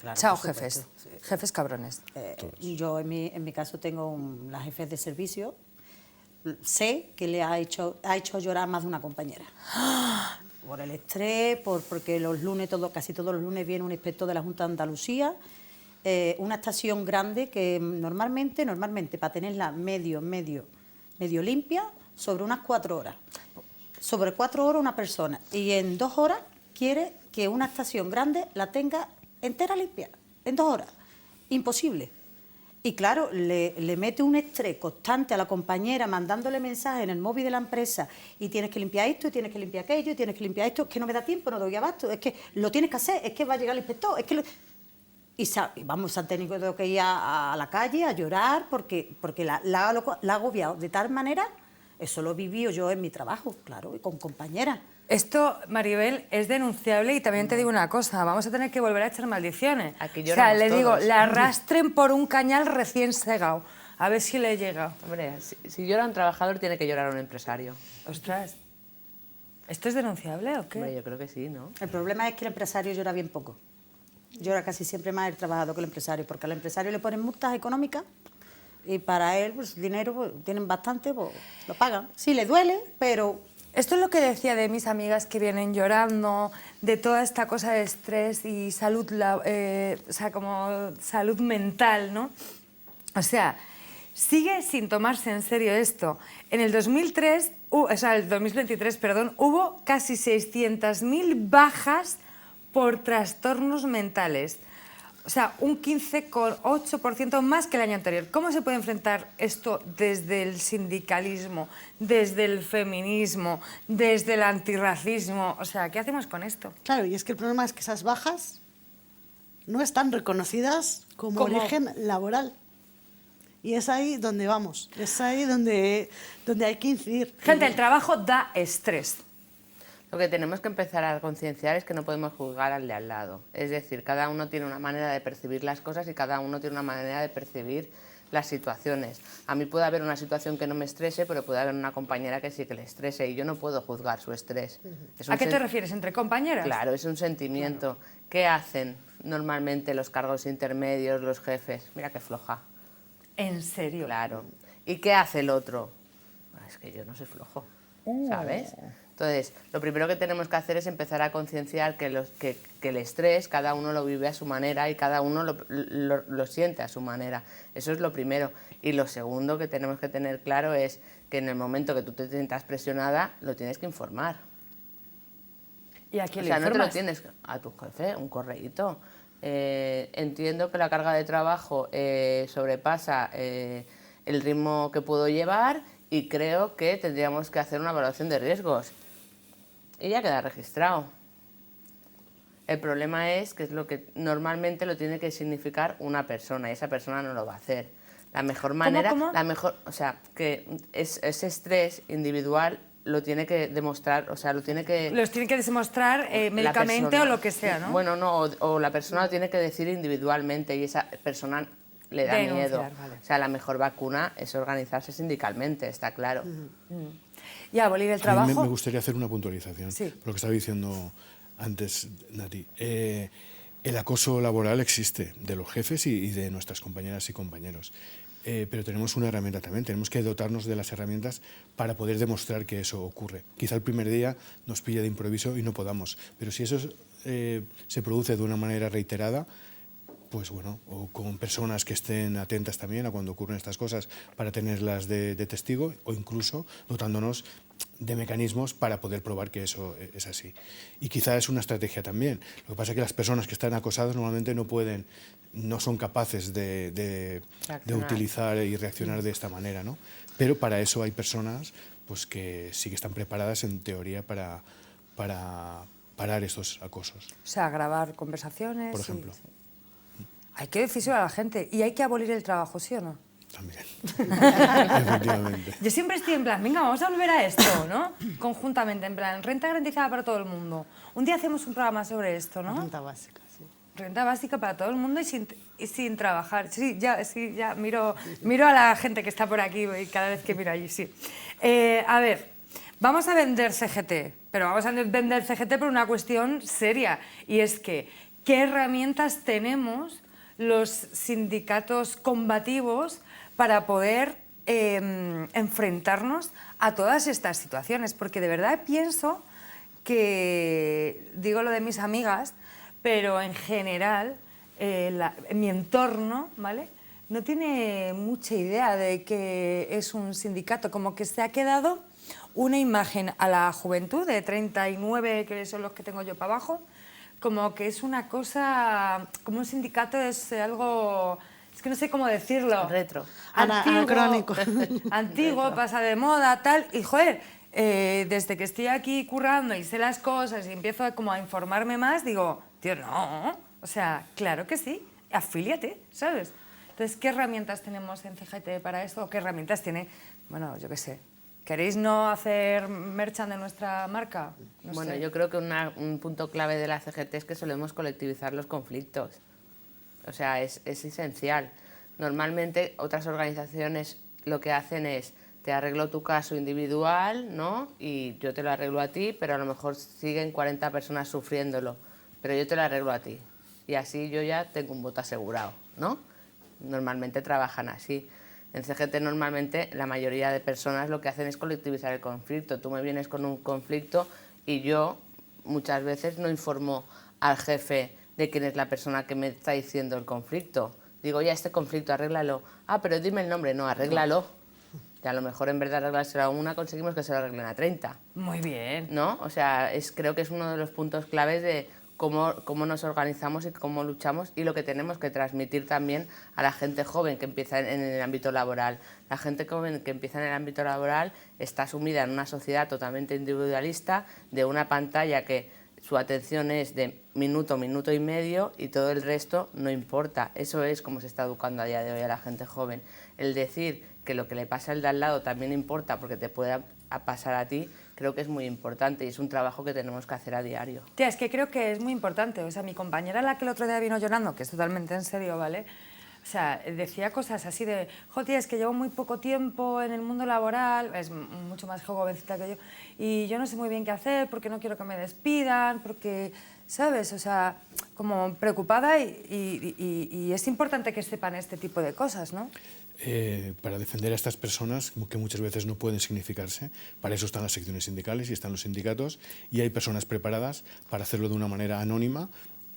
claro, chao, jefes. Sí. Jefes cabrones. Yo en mi caso tengo la jefe de servicio. Sé que le ha hecho llorar más de una compañera. Por el estrés, porque los lunes, casi todos los lunes viene un inspector de la Junta de Andalucía una estación grande que normalmente para tenerla medio limpia, sobre unas 4 horas. Sobre 4 horas una persona. Y en 2 horas quiere que una estación grande la tenga entera limpia. En 2 horas. Imposible. Y claro, le mete un estrés constante a la compañera mandándole mensajes en el móvil de la empresa y tienes que limpiar esto, y tienes que limpiar aquello, y tienes que limpiar esto, es que no me da tiempo, no doy abasto, es que lo tienes que hacer, es que va a llegar el inspector, es que... Y se han tenido que ir a la calle a llorar porque la ha agobiado de tal manera, eso lo he vivido yo en mi trabajo, claro, y con compañeras. Esto, Maribel, es denunciable y también te digo una cosa, vamos a tener que volver a echar maldiciones. Aquí o sea, le todos. digo, la arrastren por un cañal recién segado, a ver si le llega. Hombre, si llora un trabajador, tiene que llorar un empresario. Ostras, ¿esto es denunciable o qué? Hombre, yo creo que sí, ¿no? El problema es que el empresario llora bien poco. Llora casi siempre más el trabajador que el empresario, porque al empresario le ponen multas económicas y para él, pues dinero, pues, tienen bastante, pues lo pagan. Sí, le duele, pero... Esto es lo que decía de mis amigas que vienen llorando, de toda esta cosa de estrés y salud, o sea, como salud mental, ¿no? O sea, sigue sin tomarse en serio esto. En el 2023, perdón, hubo casi 600.000 bajas por trastornos mentales. O sea, un 15,8% más que el año anterior. ¿Cómo se puede enfrentar esto desde el sindicalismo, desde el feminismo, desde el antirracismo? O sea, ¿qué hacemos con esto? Claro, y es que el problema es que esas bajas no están reconocidas como origen laboral. Y es ahí donde vamos, es ahí donde hay que incidir. Gente, el trabajo da estrés. Lo que tenemos que empezar a concienciar es que no podemos juzgar al de al lado. Es decir, cada uno tiene una manera de percibir las cosas y cada uno tiene una manera de percibir las situaciones. A mí puede haber una situación que no me estrese, pero puede haber una compañera que sí que le estrese y yo no puedo juzgar su estrés. ¿A qué te refieres? ¿Entre compañeras? Claro, es un sentimiento. Claro. ¿Qué hacen normalmente los cargos intermedios, los jefes? Mira qué floja. ¿En serio? Claro. ¿Y qué hace el otro? Es que yo no soy flojo, ¿sabes? Entonces, lo primero que tenemos que hacer es empezar a concienciar que el estrés cada uno lo vive a su manera y cada uno lo siente a su manera. Eso es lo primero. Y lo segundo que tenemos que tener claro es que en el momento que tú te sientas presionada, lo tienes que informar. ¿Y a quién le informas? No te lo tienes a tu jefe, un correíto. Entiendo que la carga de trabajo sobrepasa el ritmo que puedo llevar y creo que tendríamos que hacer una evaluación de riesgos. Y ya queda registrado. El problema es que es lo que normalmente lo tiene que significar una persona y esa persona no lo va a hacer. La mejor manera, ¿Cómo? o sea, que ese estrés individual lo tiene que demostrar, o sea, los tiene que demostrar médicamente o lo que sea, ¿no? Bueno, no, o la persona lo tiene que decir individualmente y esa persona le da miedo. Vale. O sea, la mejor vacuna es organizarse sindicalmente, está claro. Y abolir el trabajo. A mí me gustaría hacer una puntualización. Sí. Por lo que estaba diciendo antes, Nati. El acoso laboral existe de los jefes y de nuestras compañeras y compañeros. Pero tenemos una herramienta también, tenemos que dotarnos de las herramientas para poder demostrar que eso ocurre. Quizá el primer día nos pille de improviso y no podamos, pero si eso se produce de una manera reiterada, pues bueno, o con personas que estén atentas también a cuando ocurren estas cosas para tenerlas de testigo o incluso dotándonos de mecanismos para poder probar que eso es así. Y quizá es una estrategia también. Lo que pasa es que las personas que están acosadas normalmente no son capaces de utilizar y reaccionar de esta manera, ¿no? Pero para eso hay personas pues, que sí que están preparadas en teoría para parar estos acosos. O sea, grabar conversaciones. Por ejemplo. Hay que decírselo a la gente y hay que abolir el trabajo, ¿sí o no? También. Efectivamente. Yo siempre estoy en plan, venga, vamos a volver a esto, ¿no? Conjuntamente, en plan, renta garantizada para todo el mundo. Un día hacemos un programa sobre esto, ¿no? Renta básica, sí. Renta básica para todo el mundo y sin trabajar. Sí, ya miro a la gente que está por aquí y cada vez que miro allí, sí. A ver, vamos a vender CGT, pero vamos a vender CGT por una cuestión seria. Y es que, ¿qué herramientas tenemos los sindicatos combativos para poder enfrentarnos a todas estas situaciones? Porque de verdad pienso que, digo lo de mis amigas, pero en general mi entorno, ¿vale?, no tiene mucha idea de que es un sindicato, como que se ha quedado una imagen a la juventud de 39, que son los que tengo yo para abajo, como que es una cosa, como un sindicato es algo, es que no sé cómo decirlo. Retro. Anacrónico. Antiguo, pasa de moda, tal, y joder, desde que estoy aquí currando y sé las cosas y empiezo como a informarme más, digo, tío, no, o sea, claro que sí, afíliate, ¿sabes? Entonces, ¿qué herramientas tenemos en CGT para esto? ¿O qué herramientas tiene? Bueno, yo qué sé. ¿Queréis no hacer merchan de nuestra marca? No bueno, sé. yo creo que un punto clave de la CGT es que solemos colectivizar los conflictos. O sea, es esencial. Normalmente otras organizaciones lo que hacen es, te arreglo tu caso individual, ¿no?, y yo te lo arreglo a ti, pero a lo mejor siguen 40 personas sufriéndolo, pero yo te lo arreglo a ti. Y así yo ya tengo un voto asegurado, ¿no? Normalmente trabajan así. En CGT normalmente la mayoría de personas lo que hacen es colectivizar el conflicto. Tú me vienes con un conflicto y yo muchas veces no informo al jefe de quién es la persona que me está diciendo el conflicto. Digo, ya, este conflicto, arréglalo. Ah, pero dime el nombre. No, arréglalo. Y a lo mejor en vez de arreglárselo a una, conseguimos que se lo arreglen a 30. Muy bien. ¿No? O sea, creo que es uno de los puntos claves de cómo nos organizamos y cómo luchamos, y lo que tenemos que transmitir también a la gente joven que empieza en el ámbito laboral. La gente joven que empieza en el ámbito laboral está sumida en una sociedad totalmente individualista, de una pantalla que su atención es de minuto, minuto y medio, y todo el resto no importa. Eso es como se está educando a día de hoy a la gente joven. El decir que lo que le pasa al de al lado también importa porque te puede pasar a ti, creo que es muy importante y es un trabajo que tenemos que hacer a diario. Tía, es que creo que es muy importante. O sea, mi compañera, la que el otro día vino llorando, que es totalmente en serio, ¿vale? O sea, decía cosas así de, jo, tía, es que llevo muy poco tiempo en el mundo laboral, es mucho más jovencita que yo, y yo no sé muy bien qué hacer porque no quiero que me despidan, porque, ¿sabes? O sea, como preocupada y es importante que sepan este tipo de cosas, ¿no? Para defender a estas personas, que muchas veces no pueden significarse, para eso están las secciones sindicales y están los sindicatos, y hay personas preparadas para hacerlo de una manera anónima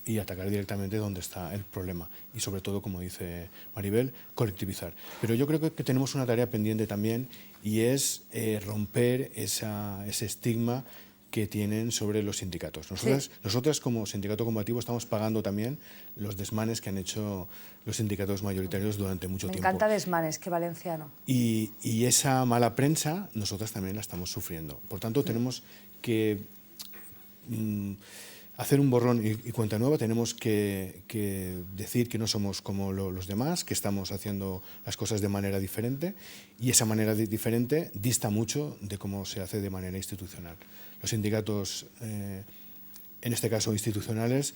y atacar directamente donde está el problema. Y sobre todo, como dice Maribel, colectivizar. Pero yo creo que tenemos una tarea pendiente también, y es romper ese estigma que tienen sobre los sindicatos. Nosotras como sindicato combativo estamos pagando también los desmanes que han hecho los sindicatos mayoritarios durante mucho tiempo. Me encanta desmanes, que valenciano. Y esa mala prensa nosotras también la estamos sufriendo. Por tanto, tenemos que hacer un borrón y cuenta nueva. Tenemos que decir que no somos como los demás, que estamos haciendo las cosas de manera diferente, y esa manera diferente dista mucho de cómo se hace de manera institucional. Los sindicatos, en este caso institucionales,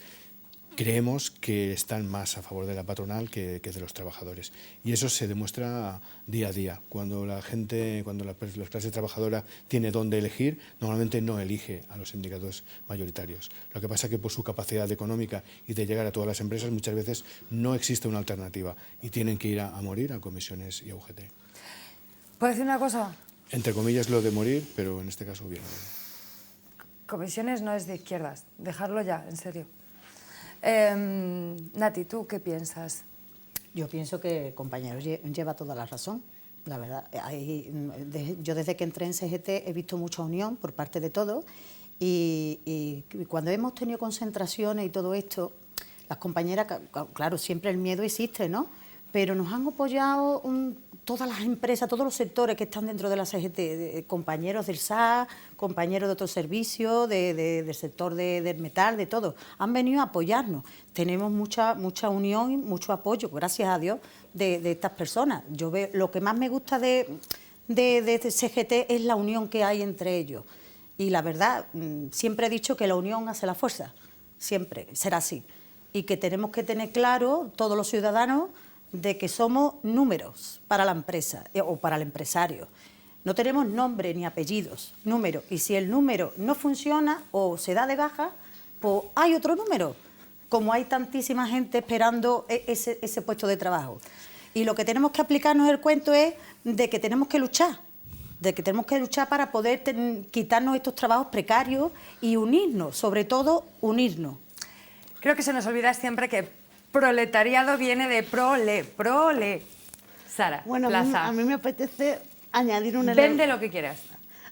creemos que están más a favor de la patronal que de los trabajadores. Y eso se demuestra día a día. Cuando la clase trabajadora tiene dónde elegir, normalmente no elige a los sindicatos mayoritarios. Lo que pasa es que por su capacidad económica y de llegar a todas las empresas, muchas veces no existe una alternativa y tienen que ir a morir a comisiones y a UGT. ¿Puedo decir una cosa? Entre comillas lo de morir, pero en este caso bien. Comisiones no es de izquierdas, dejarlo ya, en serio. Nati, ¿tú qué piensas? Yo pienso que el compañero lleva toda la razón, la verdad. Yo desde que entré en CGT he visto mucha unión por parte de todos, y cuando hemos tenido concentraciones y todo esto, las compañeras, claro, siempre el miedo existe, ¿no? Pero nos han apoyado todas las empresas, todos los sectores que están dentro de la CGT, compañeros del SAS, compañeros de otros servicios, del sector del metal, de todo. Han venido a apoyarnos. Tenemos mucha unión y mucho apoyo, gracias a Dios, de estas personas. Yo veo, lo que más me gusta de CGT es la unión que hay entre ellos. Y la verdad, siempre he dicho que la unión hace la fuerza, siempre, será así. Y que tenemos que tener claro, todos los ciudadanos, de que somos números para la empresa o para el empresario. No tenemos nombre ni apellidos, números. Y si el número no funciona o se da de baja, pues hay otro número, como hay tantísima gente esperando ese puesto de trabajo. Y lo que tenemos que aplicarnos el cuento es de que tenemos que luchar, para poder quitarnos estos trabajos precarios y unirnos, sobre todo unirnos. Creo que se nos olvida siempre que Proletariado viene de prole. Sara, Bueno, Plaza. a mí me apetece añadir un Vende lo que quieras.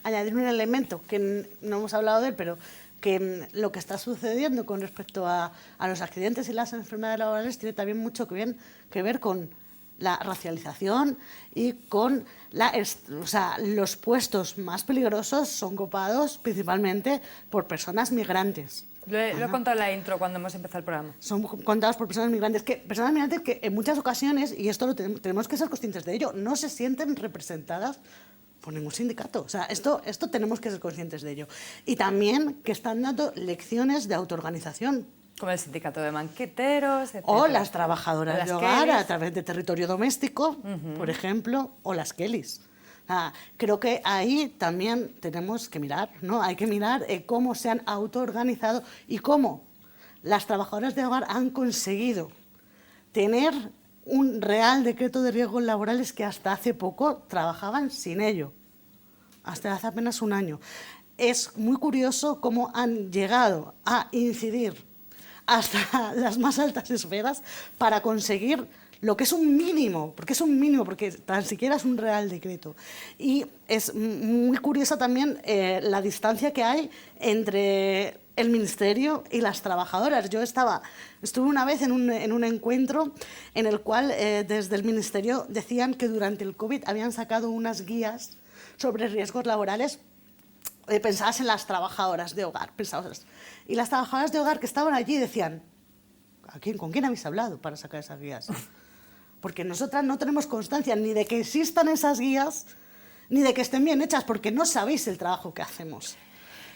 Añadir un elemento que no hemos hablado de él, pero que lo que está sucediendo con respecto a los accidentes y las enfermedades laborales tiene también mucho que ver con la racialización y con los puestos más peligrosos son copados principalmente por personas migrantes. Lo he contado en la intro cuando hemos empezado el programa. Son contados por personas migrantes que en muchas ocasiones, y esto tenemos que ser conscientes de ello, no se sienten representadas por ningún sindicato. O sea, esto tenemos que ser conscientes de ello. Y también que están dando lecciones de autoorganización. Como el sindicato de banqueteros, etc. O las trabajadoras de hogar a través de territorio doméstico, por ejemplo, o las Kellys. Creo que ahí también tenemos que mirar, ¿no? Hay que mirar cómo se han autoorganizado y cómo las trabajadoras de hogar han conseguido tener un real decreto de riesgos laborales que hasta hace poco trabajaban sin ello, hasta hace apenas un año. Es muy curioso cómo han llegado a incidir hasta las más altas esferas para conseguir lo que es un mínimo, porque tan siquiera es un real decreto. Y es muy curiosa también la distancia que hay entre el Ministerio y las trabajadoras. Yo estuve una vez en un encuentro en el cual desde el Ministerio decían que durante el COVID habían sacado unas guías sobre riesgos laborales pensadas en las trabajadoras de hogar. Y las trabajadoras de hogar que estaban allí decían, ¿con quién habéis hablado para sacar esas guías? Porque nosotras no tenemos constancia ni de que existan esas guías, ni de que estén bien hechas, porque no sabéis el trabajo que hacemos.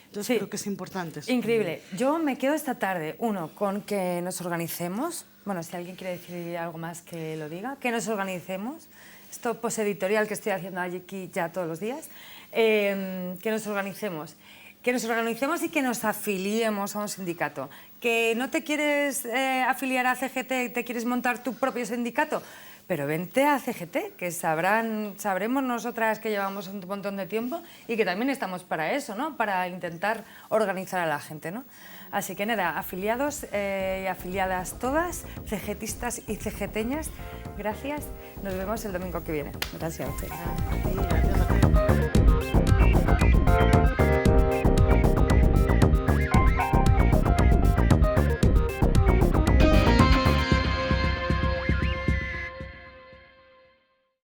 Entonces creo que es importante. Increíble. Yo me quedo esta tarde, con que nos organicemos. Bueno, si alguien quiere decir algo más que lo diga. Que nos organicemos. Esto poseditorial que estoy haciendo aquí ya todos los días. Que nos organicemos. Que nos organicemos y que nos afiliemos a un sindicato. Que no te quieres afiliar a CGT, te quieres montar tu propio sindicato, pero vente a CGT, que sabremos nosotras que llevamos un montón de tiempo y que también estamos para eso, ¿no? Para intentar organizar a la gente, ¿no? Así que nada, afiliados y afiliadas todas, CGTistas y CGTeñas, gracias. Nos vemos el domingo que viene. Gracias a ustedes.